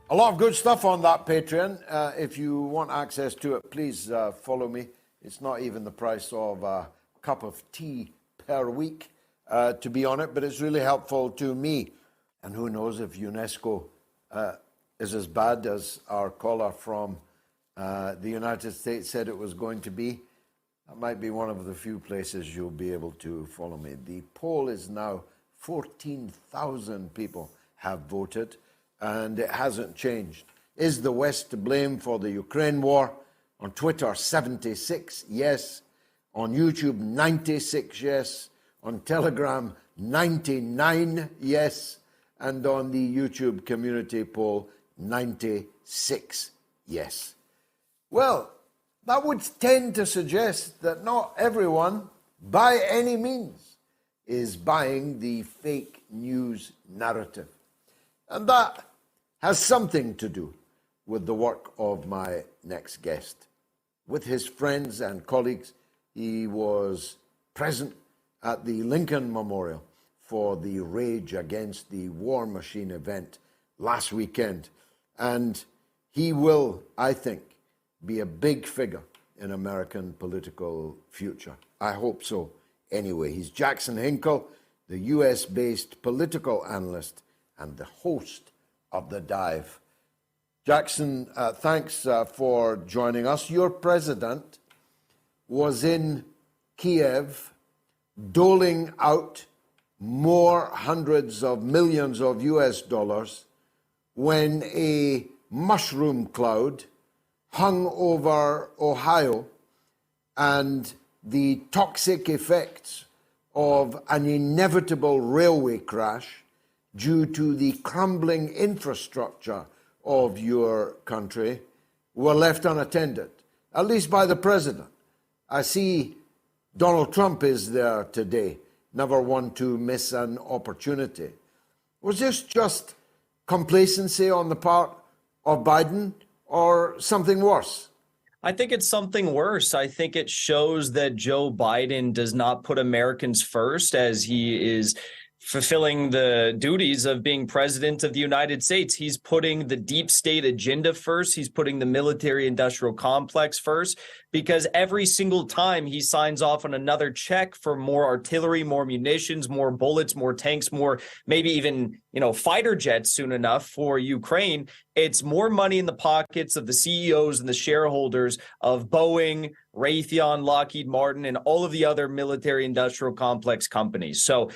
A lot of good stuff on that Patreon. If you want access to it, please follow me. It's not even the price of a cup of tea per week to be on it, but it's really helpful to me. And who knows if UNESCO is as bad as our caller from the United States said it was going to be. That might be one of the few places you'll be able to follow me. The poll is now 14,000 people have voted, and it hasn't changed. Is the West to blame for the Ukraine war? On Twitter, 76 yes. On YouTube, 96 yes. On Telegram, 99 yes. And on the YouTube community poll, 96 yes. Well, that would tend to suggest that not everyone, by any means, is buying the fake news narrative. And that has something to do with the work of my next guest. With his friends and colleagues, he was present at the Lincoln Memorial for the Rage Against the War Machine event last weekend. And he will, I think, be a big figure in American political future. I hope so anyway. He's Jackson Hinkle, the US-based political analyst and the host of The Dive. Jackson, thanks for joining us. Your president was in Kiev doling out more hundreds of millions of US dollars when a mushroom cloud hung over Ohio and the toxic effects of an inevitable railway crash due to the crumbling infrastructure of your country were left unattended, at least by the president. I see Donald Trump is there today, never one to miss an opportunity. Was this just complacency on the part of Biden or something worse? I think it's something worse. I think it shows that Joe Biden does not put Americans first as he is fulfilling the duties of being president of the United States. He's putting the deep state agenda first. He's putting the military industrial complex first, because every single time he signs off on another check for more artillery, more munitions, more bullets, more tanks, more maybe even, fighter jets soon enough for Ukraine, it's more money in the pockets of the CEOs and the shareholders of Boeing, Raytheon, Lockheed Martin, and all of the other military industrial complex companies. So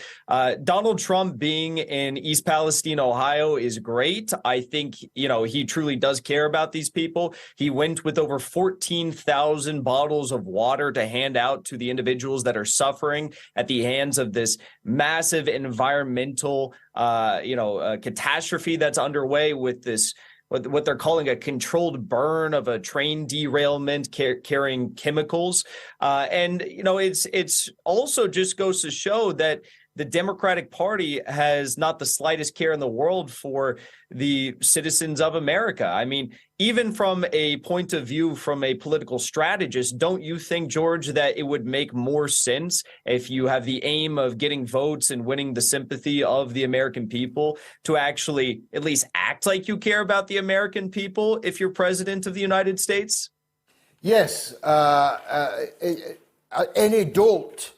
Donald Trump being in East Palestine, Ohio is great. I think, he truly does care about these people. He went with over 14,000 bottles of water to hand out to the individuals that are suffering at the hands of this massive environmental catastrophe that's underway with this, what they're calling a controlled burn of a train derailment carrying chemicals. And it's also just goes to show that the Democratic Party has not the slightest care in the world for the citizens of America. I mean, even from a point of view, from a political strategist, don't you think, George, that it would make more sense if you have the aim of getting votes and winning the sympathy of the American people to actually at least act like you care about the American people if you're president of the United States? Yes. Any dolt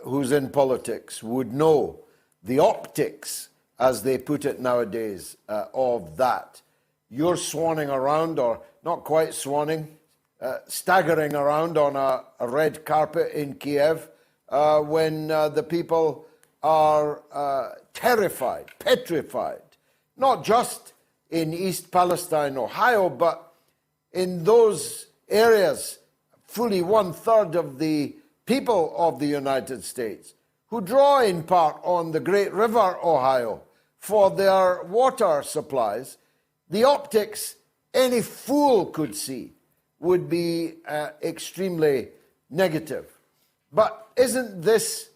who's in politics would know the optics, as they put it nowadays, of that. You're swanning around, or not quite swanning, staggering around on a red carpet in Kiev when the people are terrified, petrified, not just in East Palestine, Ohio, but in those areas, fully 1/3 of the people of the United States who draw in part on the Great River, Ohio, for their water supplies. The optics any fool could see would be extremely negative. But isn't this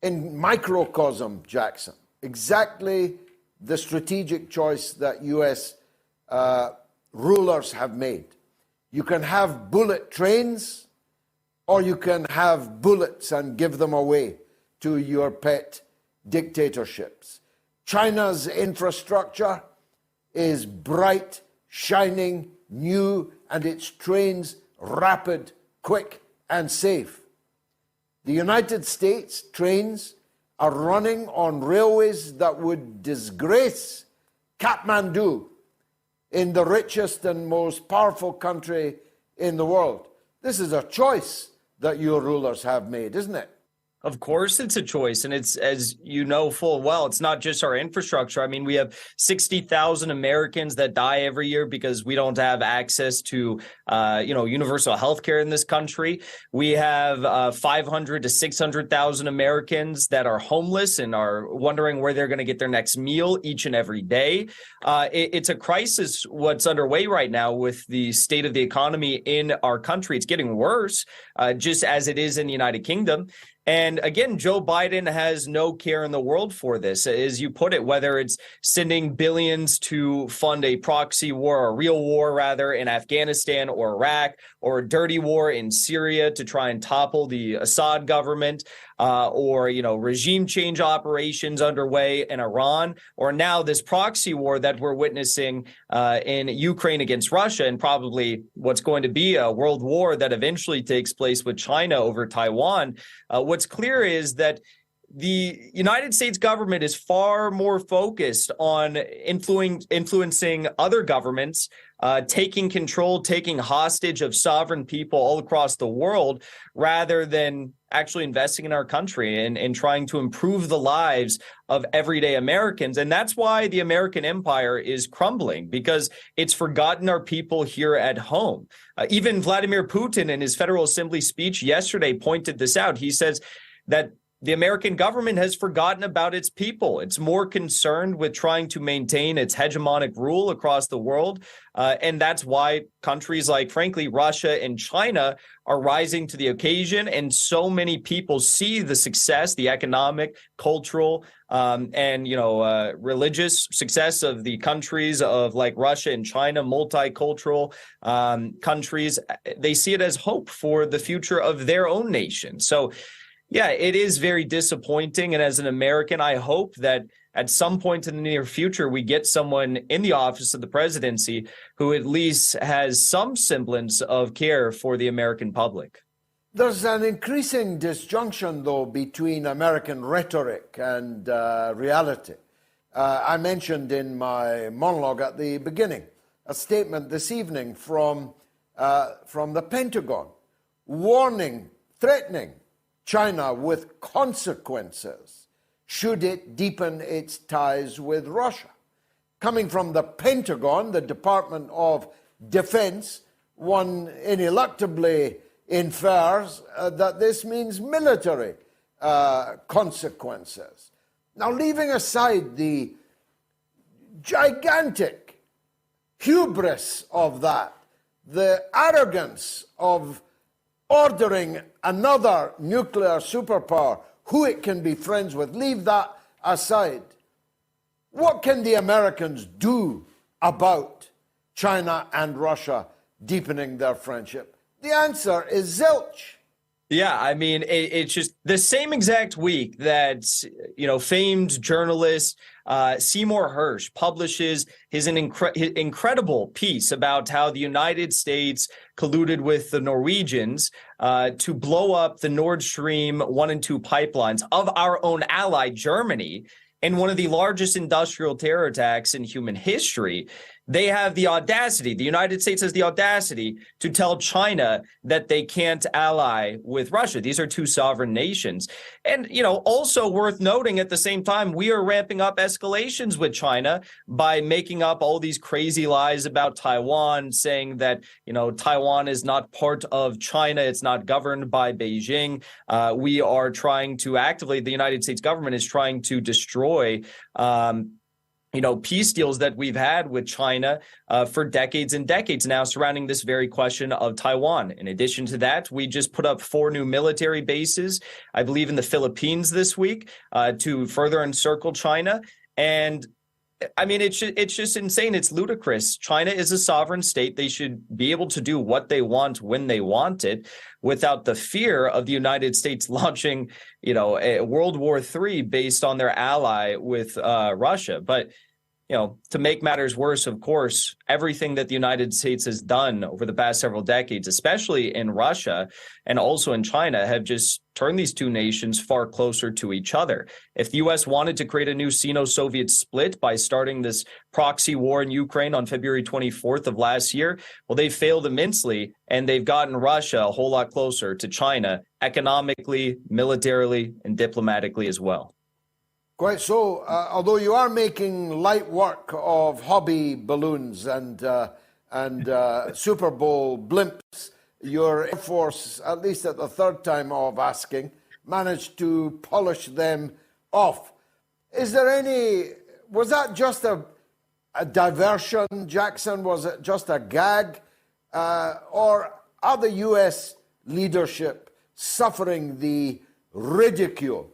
in microcosm, Jackson, exactly the strategic choice that U.S. Rulers have made. You can have bullet trains, or you can have bullets and give them away to your pet dictatorships. China's infrastructure is bright, shining, new, and its trains rapid, quick, and safe. The United States trains are running on railways that would disgrace Kathmandu in the richest and most powerful country in the world. This is a choice that your rulers have made, isn't it? Of course, it's a choice. And it's, as you know full well, it's not just our infrastructure. I mean, we have 60,000 Americans that die every year because we don't have access to, universal health care in this country. We have 500 to 600,000 Americans that are homeless and are wondering where they're going to get their next meal each and every day. It's a crisis what's underway right now with the state of the economy in our country. It's getting worse, just as it is in the United Kingdom. And again, Joe Biden has no care in the world for this, as you put it, whether it's sending billions to fund a proxy war, a real war rather, in Afghanistan or Iraq, or a dirty war in Syria to try and topple the Assad government, or regime change operations underway in Iran, or now this proxy war that we're witnessing in Ukraine against Russia, and probably what's going to be a world war that eventually takes place with China over Taiwan. What's clear is that the United States government is far more focused on influencing other governments, taking control, taking hostage of sovereign people all across the world, rather than actually investing in our country and trying to improve the lives of everyday Americans. And that's why the American empire is crumbling, because it's forgotten our people here at home. Even Vladimir Putin in his Federal Assembly speech yesterday pointed this out. He says that the American government has forgotten about its people. It's more concerned with trying to maintain its hegemonic rule across the world. And that's why countries like, frankly, Russia and China are rising to the occasion. And so many people see the success, the economic, cultural, and religious success of the countries of like Russia and China, multicultural countries. They see it as hope for the future of their own nation. So yeah, it is very disappointing. And as an American, I hope that at some point in the near future, we get someone in the office of the presidency who at least has some semblance of care for the American public. There's an increasing disjunction, though, between American rhetoric and reality. I mentioned in my monologue at the beginning a statement this evening from the Pentagon warning, threatening China with consequences should it deepen its ties with Russia. Coming from the Pentagon, the Department of Defense, one ineluctably infers that this means military consequences. Now, leaving aside the gigantic hubris of that, the arrogance of ordering another nuclear superpower, who it can be friends with, leave that aside. What can the Americans do about China and Russia deepening their friendship? The answer is zilch. Yeah, I mean, it's just the same exact week that, famed journalist Seymour Hersh publishes his incredible piece about how the United States colluded with the Norwegians to blow up the Nord Stream 1 and 2 pipelines of our own ally, Germany, in one of the largest industrial terror attacks in human history. They have the audacity, the United States has the audacity to tell China that they can't ally with Russia. These are two sovereign nations. And, also worth noting at the same time, we are ramping up escalations with China by making up all these crazy lies about Taiwan, saying that, Taiwan is not part of China. It's not governed by Beijing. We are trying to actively, the United States government is trying to destroy peace deals that we've had with China for decades and decades now surrounding this very question of Taiwan. In addition to that, we just put up 4 new military bases, I believe in the Philippines this week, to further encircle China. And I mean, it's just insane. It's ludicrous. China is a sovereign state. They should be able to do what they want when they want it without the fear of the United States launching, a World War III based on their ally with Russia. But to make matters worse, of course, everything that the United States has done over the past several decades, especially in Russia and also in China, have just turned these two nations far closer to each other. If the U.S. wanted to create a new Sino-Soviet split by starting this proxy war in Ukraine on February 24th of last year, well, they failed immensely, and they've gotten Russia a whole lot closer to China economically, militarily, and diplomatically as well. Quite so. Although you are making light work of hobby balloons and Super Bowl blimps, your Air Force, at least at the third time of asking, managed to polish them off. Was that just a diversion, Jackson? Was it just a gag? Or are the U.S. leadership suffering the ridicule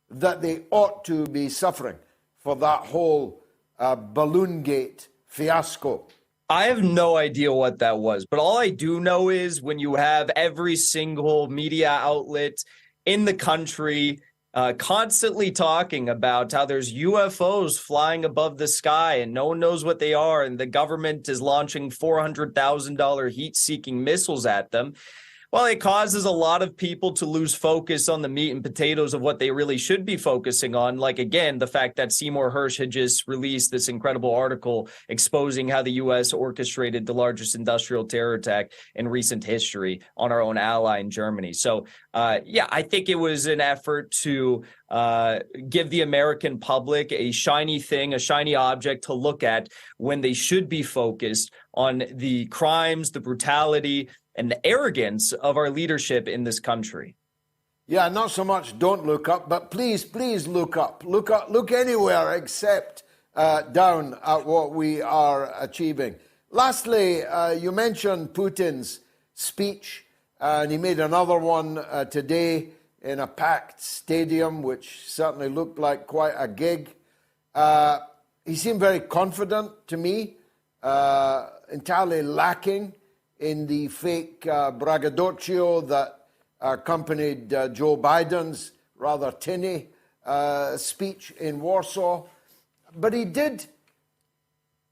that they ought to be suffering for that whole Balloongate fiasco? I have no idea what that was, but all I do know is when you have every single media outlet in the country constantly talking about how there's UFOs flying above the sky and no one knows what they are, and the government is launching $400,000 heat-seeking missiles at them, well, it causes a lot of people to lose focus on the meat and potatoes of what they really should be focusing on. Like, again, the fact that Seymour Hersh had just released this incredible article exposing how the U.S. orchestrated the largest industrial terror attack in recent history on our own ally in Germany. So, I think it was an effort to give the American public a shiny thing, a shiny object to look at when they should be focused on the crimes, the brutality, and the arrogance of our leadership in this country. Yeah, not so much don't look up, but please look up. Look anywhere except down at what we are achieving. Lastly, you mentioned Putin's speech, and he made another one today in a packed stadium, which certainly looked like quite a gig. He seemed very confident to me, entirely lacking in the fake braggadocio that accompanied Joe Biden's rather tinny speech in Warsaw. But he did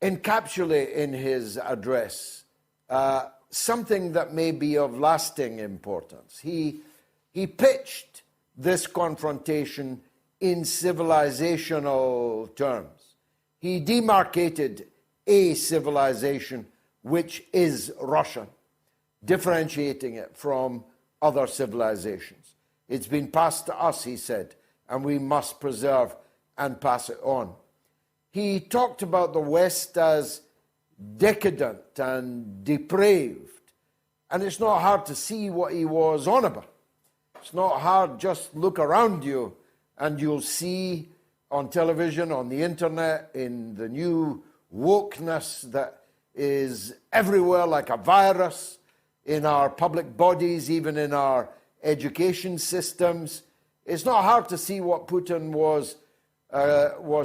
encapsulate in his address something that may be of lasting importance. He pitched this confrontation in civilizational terms. He demarcated a civilization which is Russian, differentiating it from other civilizations. It's been passed to us, he said, and we must preserve and pass it on. He talked about the West as decadent and depraved, and it's not hard to see what he was on about. It's not hard, just look around you and you'll see on television, on the internet, in the new wokeness that is everywhere like a virus, in our public bodies, even in our education systems. It's not hard to see what Putin was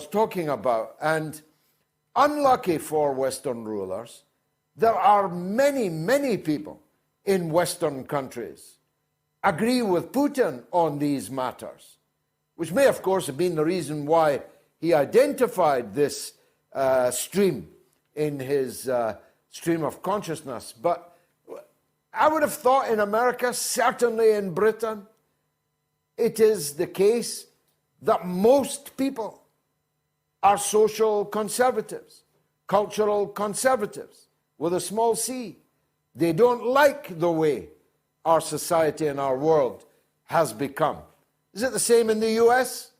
talking about. And unlucky for Western rulers, there are many, many people in Western countries agree with Putin on these matters, which may, of course, have been the reason why he identified this stream in his stream of consciousness. But I would have thought in America, certainly in Britain, it is the case that most people are social conservatives, cultural conservatives, with a small c. They don't like the way our society and our world has become. Is it the same in the U.S.?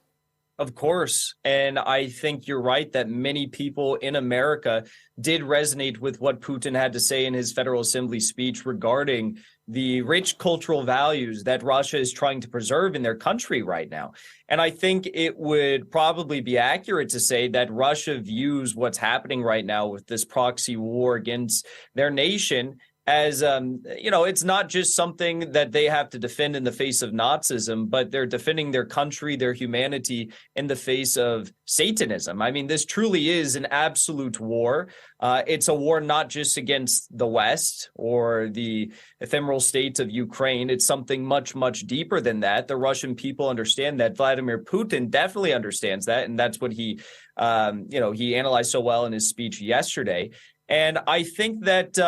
Of course. And I think you're right that many people in America did resonate with what Putin had to say in his Federal Assembly speech regarding the rich cultural values that Russia is trying to preserve in their country right now. And I think it would probably be accurate to say that Russia views what's happening right now with this proxy war against their nation as, it's not just something that they have to defend in the face of Nazism, but they're defending their country, their humanity in the face of Satanism. I mean, this truly is an absolute war. It's a war not just against the West or the ephemeral state of Ukraine. It's something much, much deeper than that. The Russian people understand that. Vladimir Putin definitely understands that. And that's what he analyzed so well in his speech yesterday. And I think that,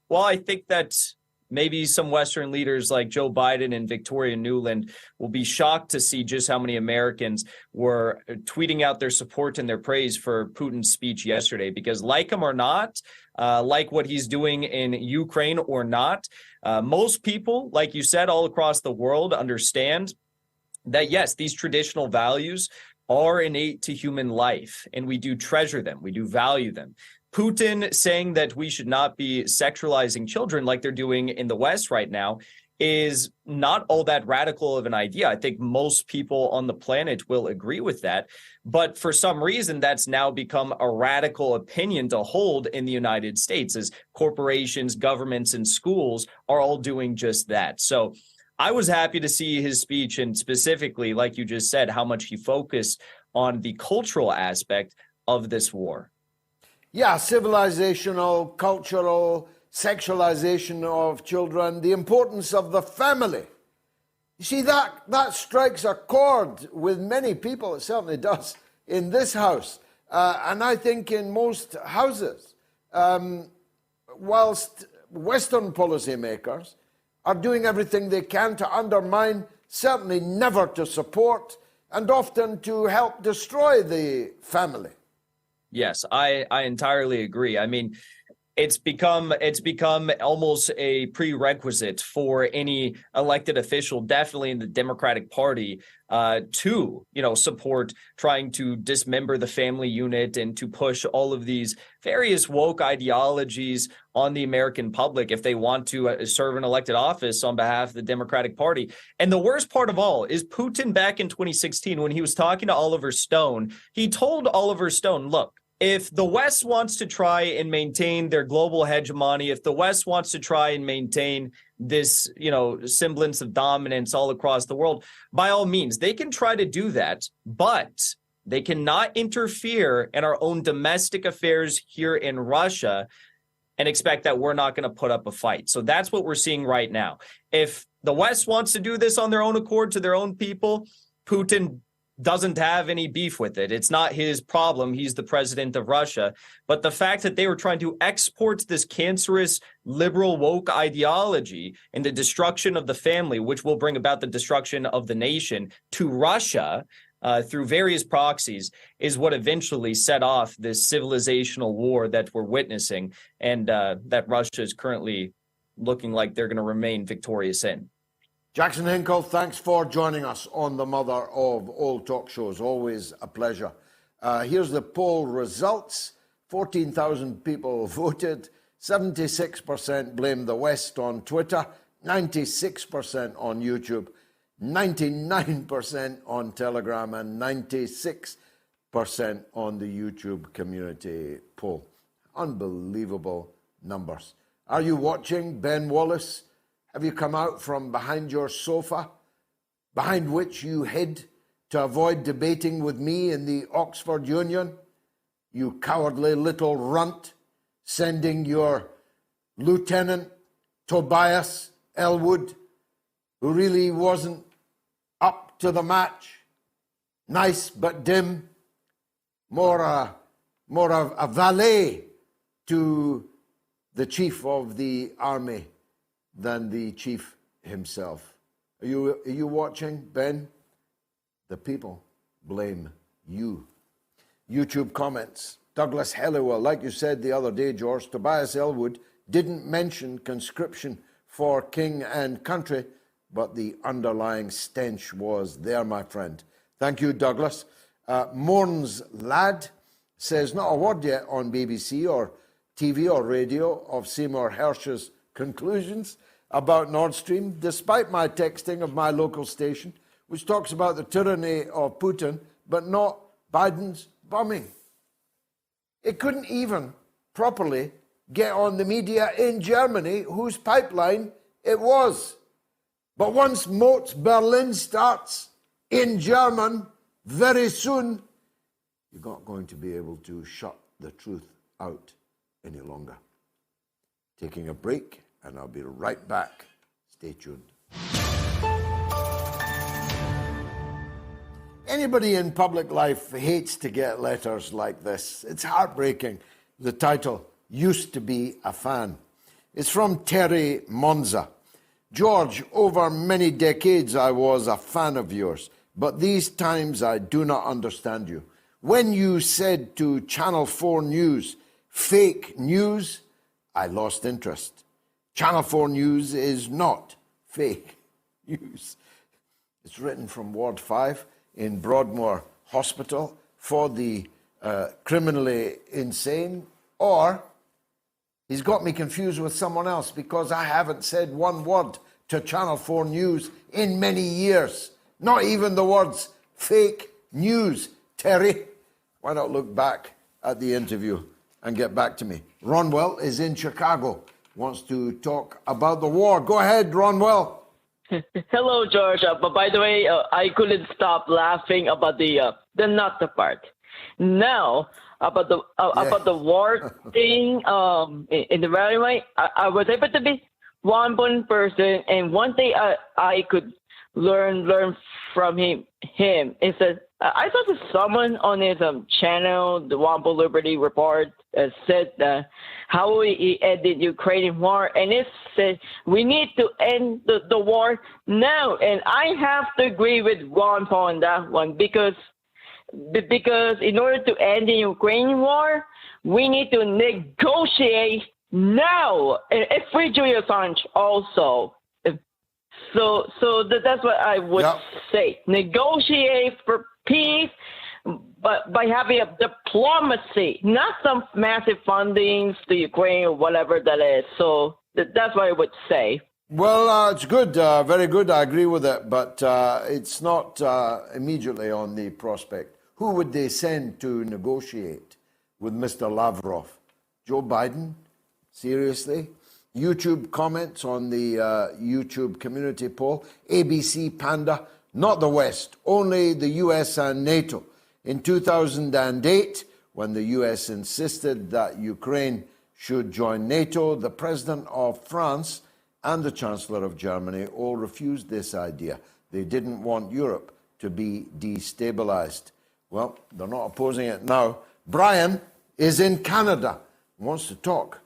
I think that maybe some Western leaders like Joe Biden and Victoria Nuland will be shocked to see just how many Americans were tweeting out their support and their praise for Putin's speech yesterday, because like him or not, like what he's doing in Ukraine or not, most people, like you said, all across the world understand that, yes, these traditional values are innate to human life, and we do treasure them. We do value them. Putin saying that we should not be sexualizing children like they're doing in the West right now is not all that radical of an idea. I think most people on the planet will agree with that. But for some reason, that's now become a radical opinion to hold in the United States, as corporations, governments, and schools are all doing just that. So I was happy to see his speech, and specifically, like you just said, how much he focused on the cultural aspect of this war. Yeah, civilizational, cultural, sexualization of children, the importance of the family. You see, that strikes a chord with many people. It certainly does in this house. And I think in most houses, whilst Western policymakers are doing everything they can to undermine, certainly never to support, and often to help destroy the family. Yes, I entirely agree. I mean, it's become almost a prerequisite for any elected official, definitely in the Democratic Party, to support trying to dismember the family unit and to push all of these various woke ideologies on the American public if they want to serve an elected office on behalf of the Democratic Party. And the worst part of all is Putin back in 2016, when he was talking to Oliver Stone, he told Oliver Stone, look, if the West wants to try and maintain their global hegemony, if the West wants to try and maintain this, semblance of dominance all across the world, by all means, they can try to do that, but they cannot interfere in our own domestic affairs here in Russia and expect that we're not going to put up a fight. So that's what we're seeing right now. If the West wants to do this on their own accord to their own people, Putin doesn't have any beef with it. It's not his problem. He's the president of Russia. But the fact that they were trying to export this cancerous liberal woke ideology and the destruction of the family, which will bring about the destruction of the nation, to Russia through various proxies, is what eventually set off this civilizational war that we're witnessing, and that Russia is currently looking like they're going to remain victorious in. Jackson Hinkle, thanks for joining us on the mother of all talk shows. Always a pleasure. Here's the poll results. 14,000 people voted. 76% blame the West on Twitter. 96% on YouTube. 99% on Telegram. And 96% on the YouTube community poll. Unbelievable numbers. Are you watching, Ben Wallace? Have you come out from behind your sofa, behind which you hid to avoid debating with me in the Oxford Union? You cowardly little runt, sending your Lieutenant Tobias Elwood, who really wasn't up to the match, nice but dim, more of a valet to the chief of the army than the chief himself. Are you watching, Ben? The people blame you. YouTube comments. Douglas Helliwell, like you said the other day, George, Tobias Elwood didn't mention conscription for king and country, but the underlying stench was there, my friend. Thank you, Douglas. Morns Lad says, not a word yet on BBC or TV or radio of Seymour Hersh's conclusions. about Nord Stream, despite my texting of my local station, which talks about the tyranny of Putin, but not Biden's bombing. It couldn't even properly get on the media in Germany, whose pipeline it was. But once Motz Berlin starts in German very soon, you're not going to be able to shut the truth out any longer. Taking a break, and I'll be right back. Stay tuned. Anybody in public life hates to get letters like this. It's heartbreaking. The title, Used to Be a Fan. It's from Terry Monza. George, over many decades I was a fan of yours, but these times I do not understand you. When you said to Channel 4 News, fake news, I lost interest. Channel 4 News is not fake news. It's written from Ward 5 in Broadmoor Hospital for the criminally insane, or he's got me confused with someone else because I haven't said one word to Channel 4 News in many years. Not even the words fake news. Terry, why not look back at the interview and get back to me? Ronwell is in Chicago, wants to talk about the war. Go ahead, Ronwell. Hello, George. But by the way, I couldn't stop laughing about the not the part. Now, about the war thing in the railway, I was able to be one person, and one thing I could learn from him is that I saw that someone on his channel, the Wambo Liberty Report, said how he ended Ukrainian war, and it said we need to end the war now, and I have to agree with Ron Paul on that one because in order to end the Ukrainian war, we need to negotiate now, and free Julian Assange also. So that's what I would say. Negotiate for peace, but by having a diplomacy, not some massive fundings to Ukraine or whatever that is. So that's what I would say. Well, it's good, very good. I agree with it, but it's not immediately on the prospect. Who would they send to negotiate with Mr. Lavrov? Joe Biden? Seriously? YouTube comments on the YouTube community poll. ABC Panda, not the West, only the US and NATO. In 2008, when the US insisted that Ukraine should join NATO, the president of France and the chancellor of Germany all refused this idea. They didn't want Europe to be destabilized. Well, they're not opposing it now. Brian is in Canada, wants to talk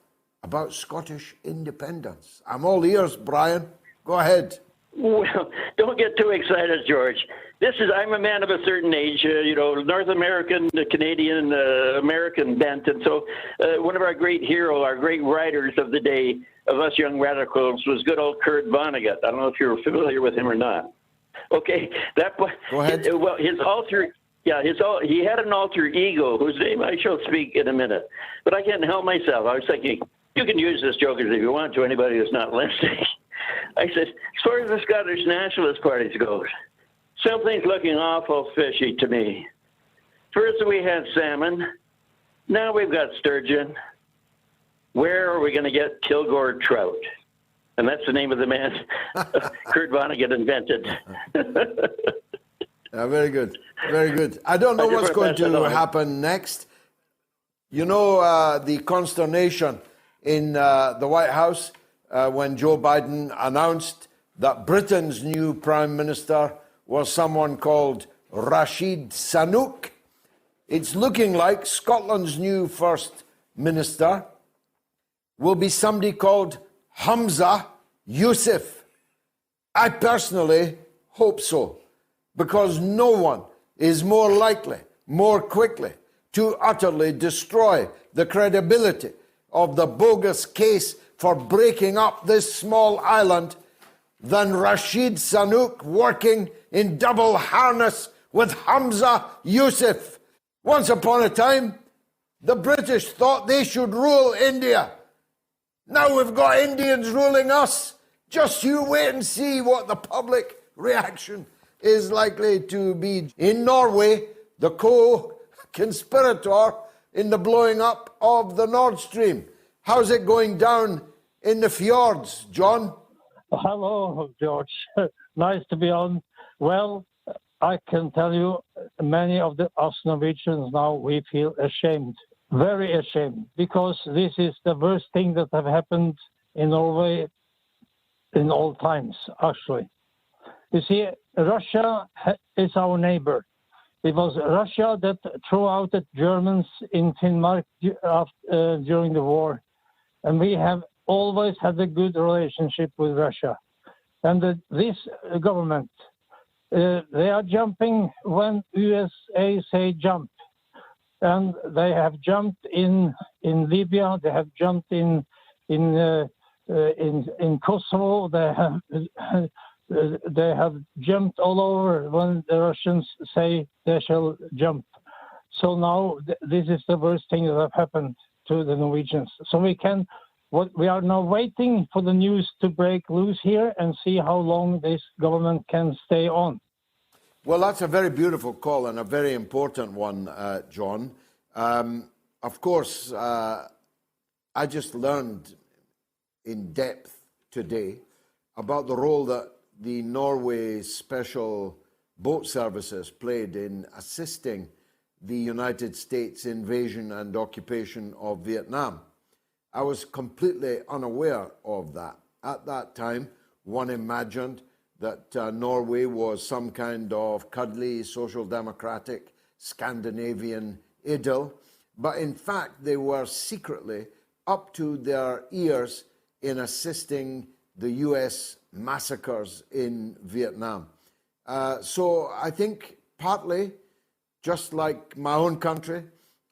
about Scottish independence. I'm all ears, Brian. Go ahead. Well, don't get too excited, George. I'm a man of a certain age, North American, Canadian, American bent. And so one of our great heroes, our great writers of the day, of us young radicals, was good old Kurt Vonnegut. I don't know if you're familiar with him or not. Okay. Go ahead. Well, he had an alter ego whose name I shall speak in a minute. But I can't help myself. I was thinking, you can use this joke if you want to anybody who's not listening. I said, as far as the Scottish Nationalist parties goes, something's looking awful fishy to me. First we had salmon, now we've got sturgeon. Where are we going to get Kilgore trout? And that's the name of the man Kurt Vonnegut invented. Very good, very good. I don't know what's going to happen next. You know the consternation in the White House when Joe Biden announced that Britain's new Prime Minister was someone called Rashid Sunak. It's looking like Scotland's new First Minister will be somebody called Humza Yousaf. I personally hope so, because no one is more likely, more quickly, to utterly destroy the credibility of the bogus case for breaking up this small island than Rashid Sunak working in double harness with Humza Yousaf. Once upon a time, the British thought they should rule India. Now we've got Indians ruling us. Just you wait and see what the public reaction is likely to be. In Norway, the co-conspirator in the blowing up of the Nord Stream. How's it going down in the fjords, John? Hello, George. Nice to be on. Well, I can tell you, many of us Norwegians now, we feel ashamed, very ashamed, because this is the worst thing that have happened in Norway in all times, actually. You see, Russia is our neighbor. It was Russia that threw out the Germans in Finnmark during the war. And we have always had a good relationship with Russia. And this government, they are jumping when USA say jump. And they have jumped in Libya, they have jumped in Kosovo, they have jumped all over when the Russians say they shall jump. So now this is the worst thing that have happened to the Norwegians. So we are now waiting for the news to break loose here and see how long this government can stay on. Well, that's a very beautiful call and a very important one, John. Of course, I just learned in depth today about the role that the Norway Special Boat Services played in assisting the United States invasion and occupation of Vietnam. I was completely unaware of that. At that time, one imagined that Norway was some kind of cuddly, social democratic, Scandinavian idyll, but in fact they were secretly up to their ears in assisting the US massacres in Vietnam. So I think partly, just like my own country,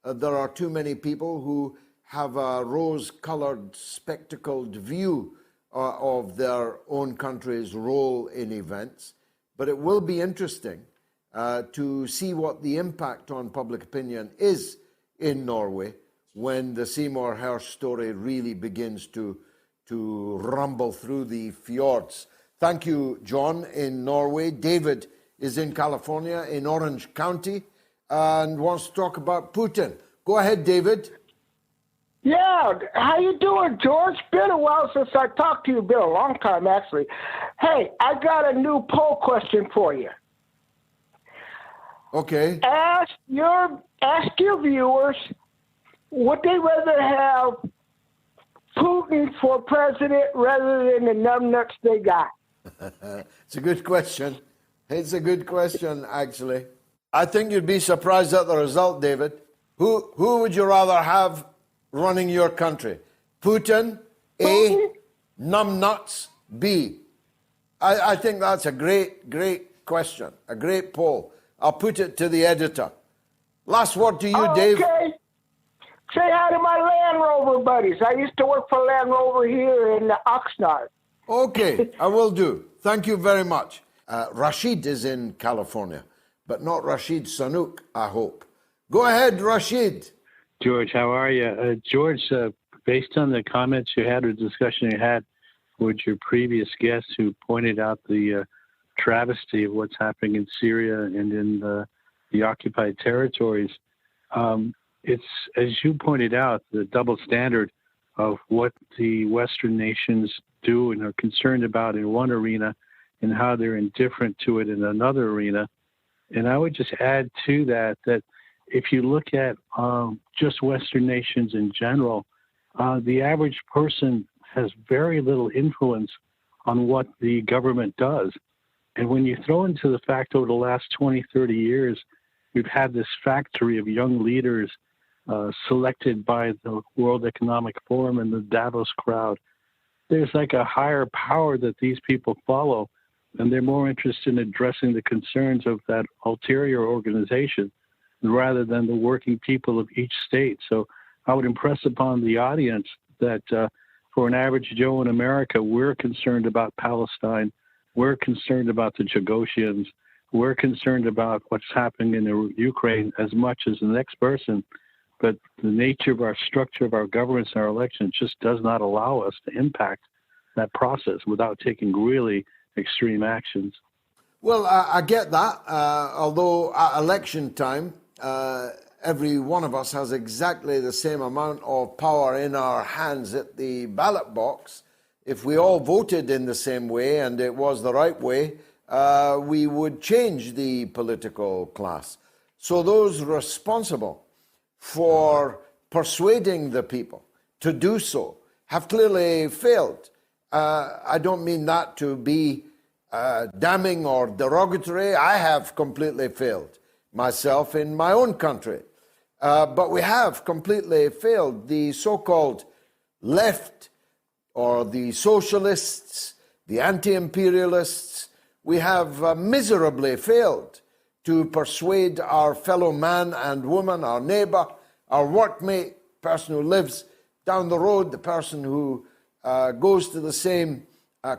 there are too many people who have a rose-colored, spectacled view of their own country's role in events. But it will be interesting to see what the impact on public opinion is in Norway when the Seymour Hersh story really begins to rumble through the fjords. Thank you, John, in Norway. David is in California, in Orange County, and wants to talk about Putin. Go ahead, David. Yeah, how you doing, George? Been a while since I talked to you. Been a long time, actually. Hey, I got a new poll question for you. Okay. Ask your viewers, would they rather have Putin for president rather than the numbnuts they got? It's a good question. It's a good question, actually. I think you'd be surprised at the result, David. Who would you rather have running your country? Putin, A, numbnuts, B. I think that's a great question, a great poll. I'll put it to the editor. Last word to you, Dave. Okay. Say hi to my Land Rover buddies. I used to work for Land Rover here in Oxnard. Okay, I will do. Thank you very much. Rashid is in California, but not Rashid Sanook, I hope. Go ahead, Rashid. George, how are you? George, based on the comments you had or discussion you had with your previous guests who pointed out the travesty of what's happening in Syria and in the occupied territories, it's, as you pointed out, the double standard of what the Western nations do and are concerned about in one arena and how they're indifferent to it in another arena. And I would just add to that if you look at just Western nations in general, the average person has very little influence on what the government does. And when you throw into the fact over the last 20, 30 years, we've had this factory of young leaders selected by the World Economic Forum and the Davos crowd. There's like a higher power that these people follow, and they're more interested in addressing the concerns of that ulterior organization rather than the working people of each state. So I would impress upon the audience that for an average Joe in America, we're concerned about Palestine. We're concerned about the Chagossians. We're concerned about what's happening in Ukraine as much as the next person. But the nature of our structure of our governments and our elections just does not allow us to impact that process without taking really extreme actions. Well, I get that, although at election time, every one of us has exactly the same amount of power in our hands at the ballot box. If we all voted in the same way and it was the right way, we would change the political class. So those responsible for persuading the people to do so have clearly failed. I don't mean that to be damning or derogatory. I have completely failed myself in my own country. But we have completely failed. The so-called left or the socialists, the anti-imperialists, we have miserably failed to persuade our fellow man and woman, our neighbor, our workmate, person who lives down the road, the person who goes to the same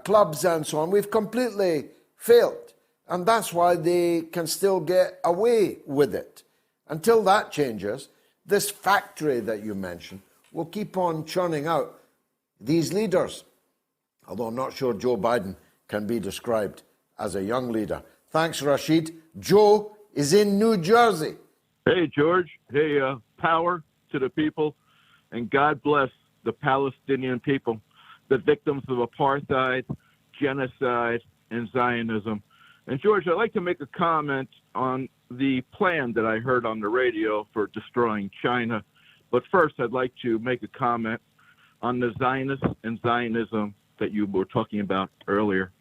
clubs and so on. We've completely failed. And that's why they can still get away with it. Until that changes, this factory that you mentioned will keep on churning out these leaders. Although I'm not sure Joe Biden can be described as a young leader. Thanks, Rashid. Joe is in New Jersey. Hey, George. Hey, power to the people, and God bless the Palestinian people, the victims of apartheid, genocide, and Zionism. And George, I'd like to make a comment on the plan that I heard on the radio for destroying China. But first, I'd like to make a comment on the Zionists and Zionism that you were talking about earlier.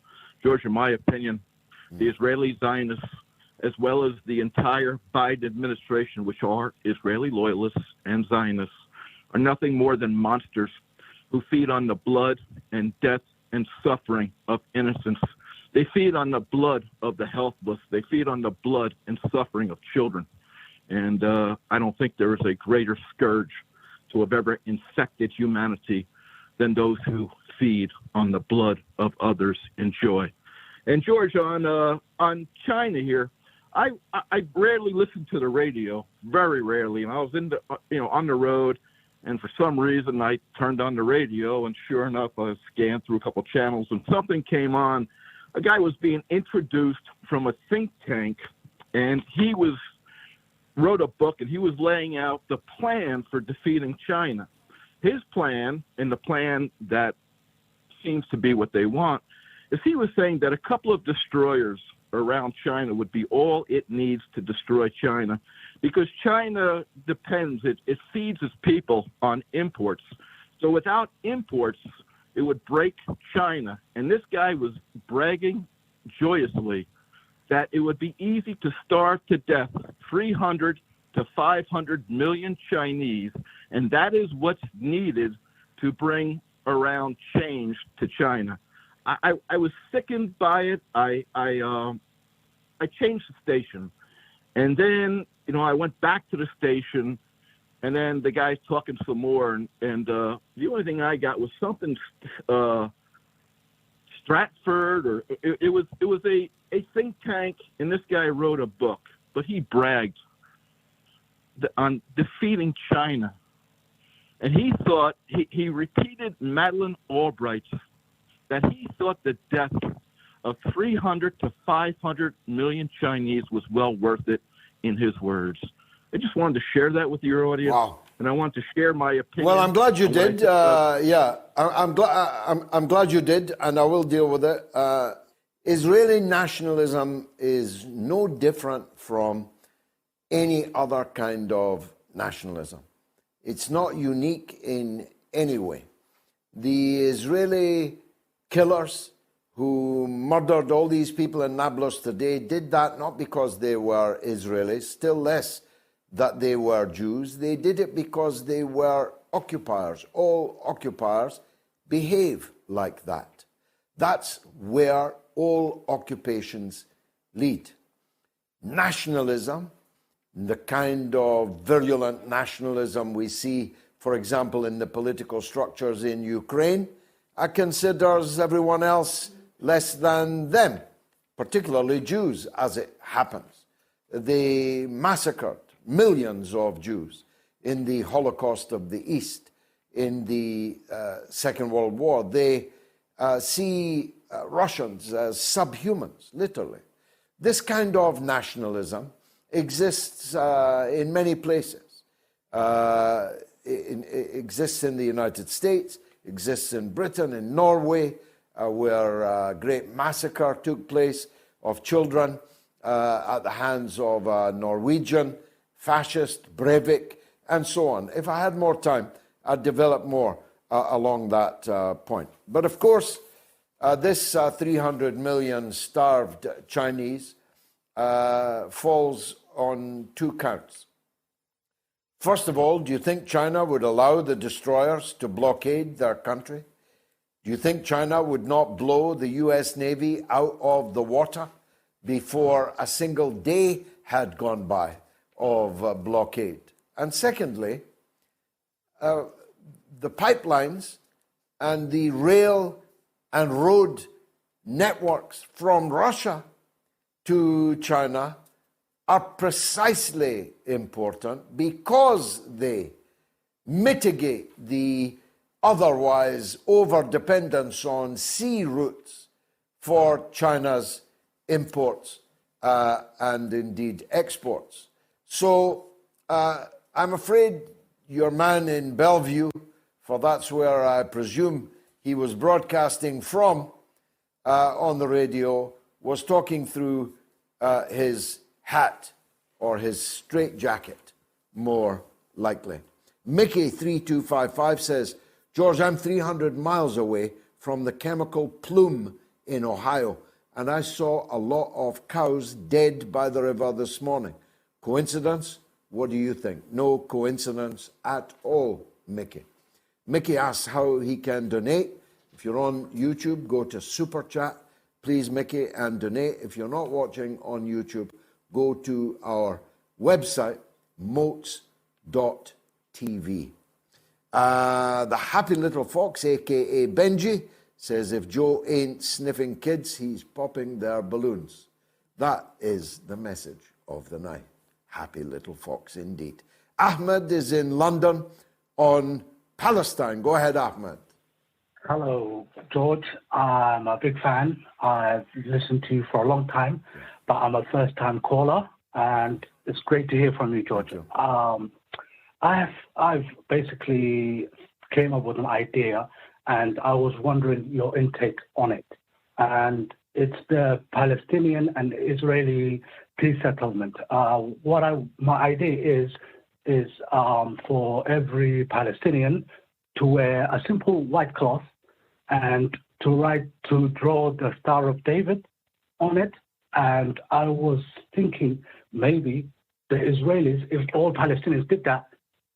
George, in my opinion, the Israeli Zionists, as well as the entire Biden administration, which are Israeli loyalists and Zionists, are nothing more than monsters who feed on the blood and death and suffering of innocents. They feed on the blood of the helpless. They feed on the blood and suffering of children. And I don't think there is a greater scourge to have ever infected humanity than those who feed on the blood of others in joy. And George, on China here, I rarely listen to the radio, very rarely. And I was on the road, and for some reason I turned on the radio, and sure enough, I scanned through a couple channels, and something came on. A guy was being introduced from a think tank, and he wrote a book, and he was laying out the plan for defeating China. His plan, and the plan that seems to be what they want, is he was saying that a couple of destroyers around China would be all it needs to destroy China, because China depends, it feeds its people on imports. So without imports, it would break China. And this guy was bragging joyously that it would be easy to starve to death 300 to 500 million Chinese, and that is what's needed to bring around change to China. I was sickened by it. I changed the station, and then I went back to the station, and then the guy's talking some more, and the only thing I got was something Stratford, or it was a think tank, and this guy wrote a book, but he bragged on defeating China, and he thought he repeated Madeleine Albright's that he thought the death of 300 to 500 million Chinese was well worth it, in his words. I just wanted to share that with your audience. Wow. And I want to share my opinion. Well, I'm glad you did. I'm glad you did, and I will deal with it. Israeli nationalism is no different from any other kind of nationalism. It's not unique in any way. The Israeli killers who murdered all these people in Nablus today did that not because they were Israelis, still less that they were Jews. They did it because they were occupiers. All occupiers behave like that. That's where all occupations lead. Nationalism, the kind of virulent nationalism we see, for example, in the political structures in Ukraine, considers everyone else less than them, particularly Jews, as it happens. They massacred millions of Jews in the Holocaust of the East, in the Second World War. They see Russians as subhumans, literally. This kind of nationalism exists in many places. It exists in the United States, exists in Britain, in Norway, where a great massacre took place of children at the hands of a Norwegian fascist, Breivik, and so on. If I had more time, I'd develop more along that point. But of course, this 300 million starved Chinese falls on two counts. First of all, do you think China would allow the destroyers to blockade their country? Do you think China would not blow the US Navy out of the water before a single day had gone by of blockade? And secondly, the pipelines and the rail and road networks from Russia to China are precisely important because they mitigate the otherwise over-dependence on sea routes for China's imports and indeed exports. So I'm afraid your man in Bellevue, for that's where I presume he was broadcasting from on the radio, was talking through his hat or his straitjacket, more likely. Mickey3255 says, George, I'm 300 miles away from the chemical plume in Ohio, and I saw a lot of cows dead by the river this morning. Coincidence? What do you think? No coincidence at all, Mickey. Mickey asks how he can donate. If you're on YouTube, go to Super Chat, please, Mickey, and donate. If you're not watching on YouTube, go to our website, moats.tv. The happy little fox, a.k.a. Benji, says if Joe ain't sniffing kids, he's popping their balloons. That is the message of the night. Happy little fox indeed. Ahmed is in London on Palestine. Go ahead, Ahmed. Hello, George. I'm a big fan. I've listened to you for a long time, but I'm a first-time caller, and it's great to hear from you, George. I've basically came up with an idea, and I was wondering your intake on it. And it's the Palestinian and Israeli peace settlement. My idea is for every Palestinian to wear a simple white cloth and to draw the Star of David on it. And I was thinking maybe the Israelis, if all Palestinians did that,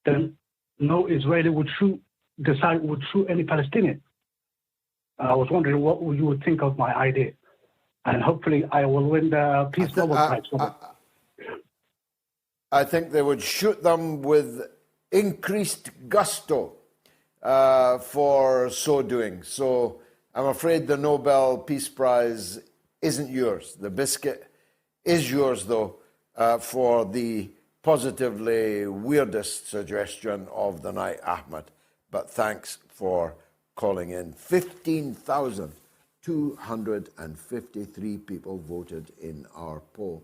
then no Israeli would shoot any Palestinian. I was wondering what you would think of my idea. And hopefully I will win the Peace Nobel Prize. I think they would shoot them with increased gusto for so doing. So I'm afraid the Nobel Peace Prize isn't yours. The biscuit is yours, though, for the positively weirdest suggestion of the night, Ahmed. But thanks for calling in. 15,253 people voted in our poll.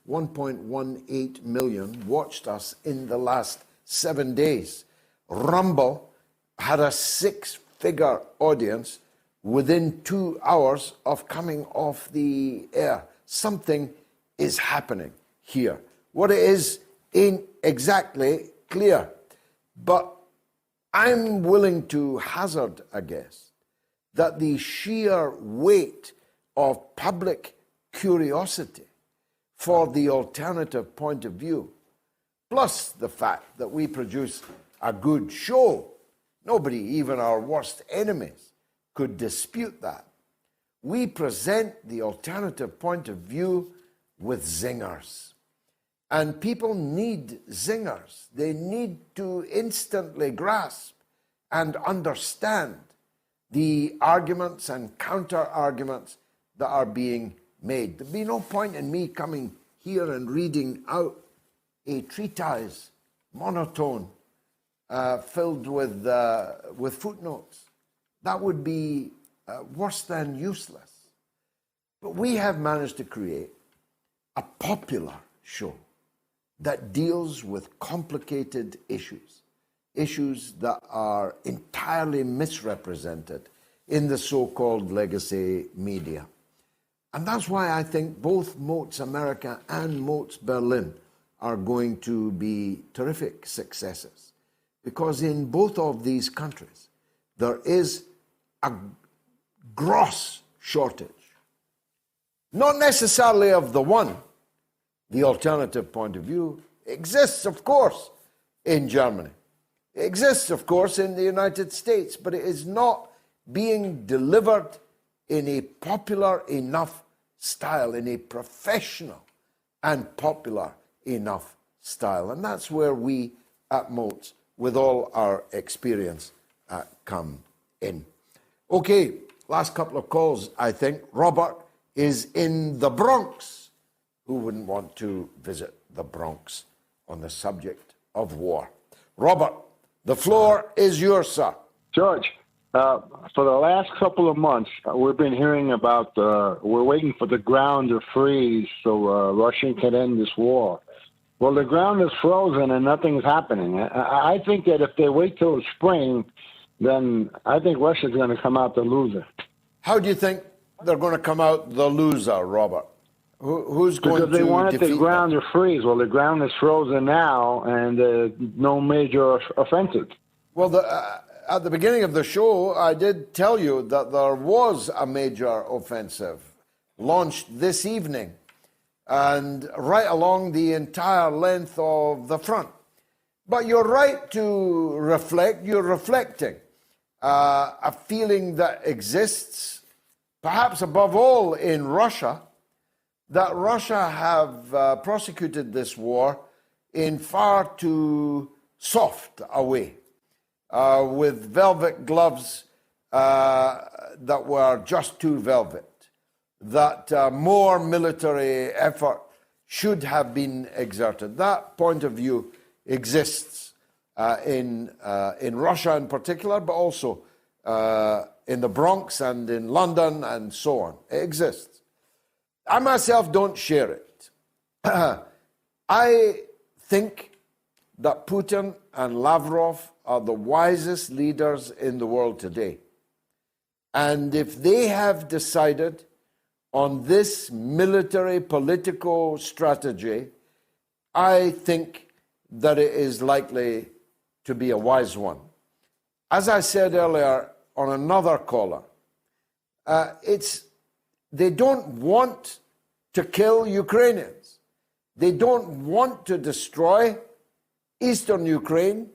1.18 million watched us in the last 7 days. Rumble had a 6-figure audience within 2 hours of coming off the air. Something is happening here. What it is ain't exactly clear, but I'm willing to hazard a guess that the sheer weight of public curiosity for the alternative point of view, plus the fact that we produce a good show, nobody, even our worst enemies, could dispute that. We present the alternative point of view with zingers. And people need zingers. They need to instantly grasp and understand the arguments and counter-arguments that are being made. There'd be no point in me coming here and reading out a treatise, monotone, filled with footnotes. That would be worse than useless. But we have managed to create a popular show that deals with complicated issues that are entirely misrepresented in the so-called legacy media. And that's why I think both Moats America and Moats Berlin are going to be terrific successes. Because in both of these countries, there is a gross shortage. Not necessarily of the one. The alternative point of view exists, of course, in Germany. It exists, of course, in the United States, but it is not being delivered in a popular enough style, in a professional and popular enough style. And that's where we at Moats, with all our experience, come in. Okay, last couple of calls, I think. Robert is in the Bronx. Who wouldn't want to visit the Bronx on the subject of war? Robert, the floor is yours, sir. George, for the last couple of months, we've been hearing about, we're waiting for the ground to freeze so Russia can end this war. Well, the ground is frozen and nothing's happening. I think that if they wait till spring, then I think Russia's going to come out the loser. How do you think they're going to come out the loser, Robert? Who's going to Because they wanted the ground to freeze. Well, the ground is frozen now, and no major offensive. Well, at the beginning of the show, I did tell you that there was a major offensive launched this evening, and right along the entire length of the front. But you're right to reflect. You're reflecting a feeling that exists, perhaps above all in Russia, that Russia have prosecuted this war in far too soft a way, with velvet gloves that were just too velvet, that more military effort should have been exerted. That point of view exists in Russia in particular, but also in the Bronx and in London and so on. It exists. I myself don't share it. I think that Putin and Lavrov are the wisest leaders in the world today. And if they have decided on this military political strategy, I think that it is likely to be a wise one. As I said earlier on another caller, they don't want to kill Ukrainians. They don't want to destroy eastern Ukraine,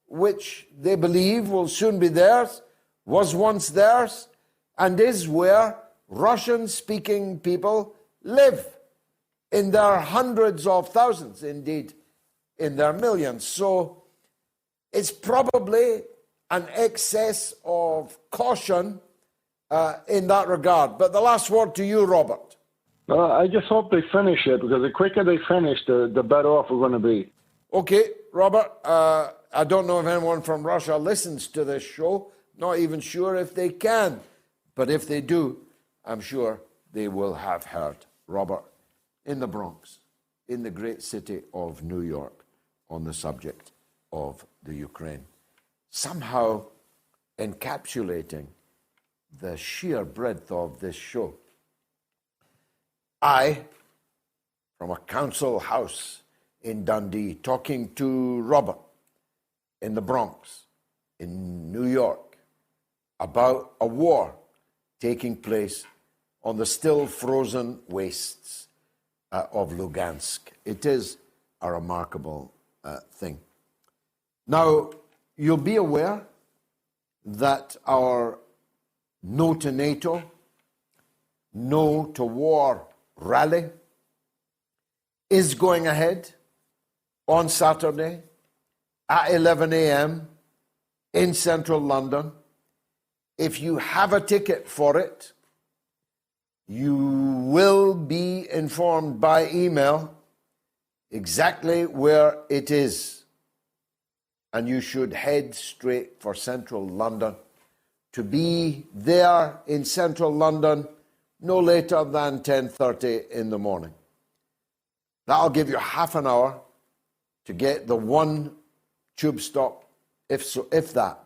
which they believe will soon be theirs, was once theirs, and is where Russian-speaking people live in their hundreds of thousands, indeed, in their millions. So it's probably an excess of caution in that regard. But the last word to you, Robert. I just hope they finish it, because the quicker they finish, the better off we're going to be. Okay, Robert, I don't know if anyone from Russia listens to this show. Not even sure if they can. But if they do, I'm sure they will have heard Robert in the Bronx, in the great city of New York, on the subject of the Ukraine. Somehow encapsulating the sheer breadth of this show. I, from a council house in Dundee, talking to Robert in the Bronx, in New York, about a war taking place on the still frozen wastes of Lugansk. It is a remarkable thing. Now, you'll be aware that our No to NATO, No to War rally is going ahead on Saturday at 11 a.m. in central London. If you have a ticket for it, you will be informed by email exactly where it is. And you should head straight for central London to be there in central London no later than 10:30 in the morning. That'll give you half an hour to get the one tube stop, if that,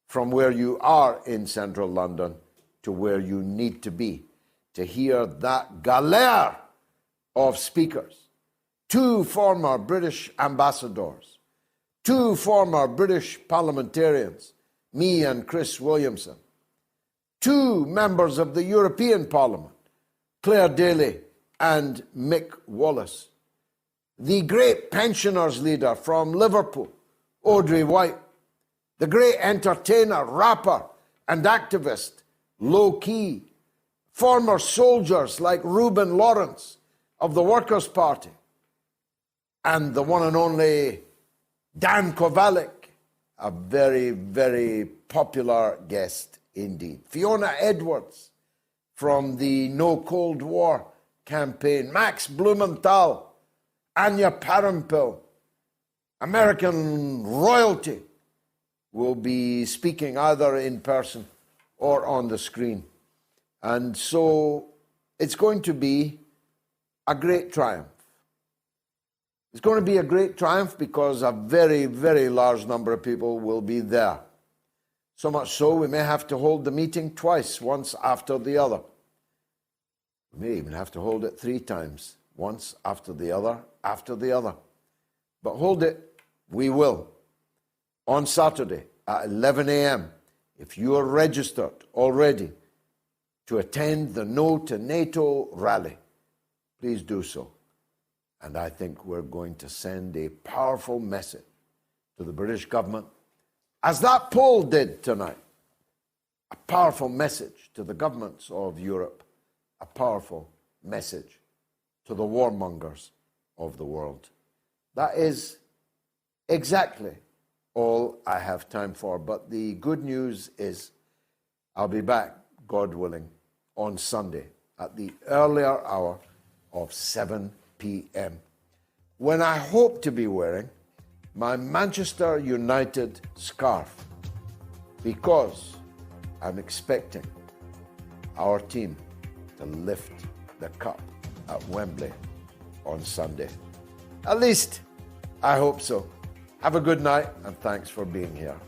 from where you are in central London to where you need to be to hear that galère of speakers. 2 former British ambassadors, 2 former British parliamentarians, me and Chris Williamson, 2 members of the European Parliament, Claire Daly and Mick Wallace, the great pensioners leader from Liverpool, Audrey White, the great entertainer, rapper and activist, Low Key, former soldiers like Reuben Lawrence of the Workers' Party, and the one and only Dan Kovalik, a very, very popular guest indeed. Fiona Edwards from the No Cold War campaign, Max Blumenthal, Anya Parampil, American royalty will be speaking either in person or on the screen. And so it's going to be a great triumph. It's going to be a great triumph because a very, very large number of people will be there. So much so we may have to hold the meeting twice, once after the other. We may even have to hold it 3 times, once after the other, after the other. But hold it, we will. On Saturday at 11 a.m., if you are registered already to attend the No to NATO rally, please do so. And I think we're going to send a powerful message to the British government, as that poll did tonight. A powerful message to the governments of Europe, a powerful message to the warmongers of the world. That is exactly all I have time for. But the good news is I'll be back, God willing, on Sunday at the earlier hour of 7 p.m. when I hope to be wearing my Manchester United scarf, because I'm expecting our team to lift the cup at Wembley on Sunday. At least, I hope so. Have a good night, and thanks for being here.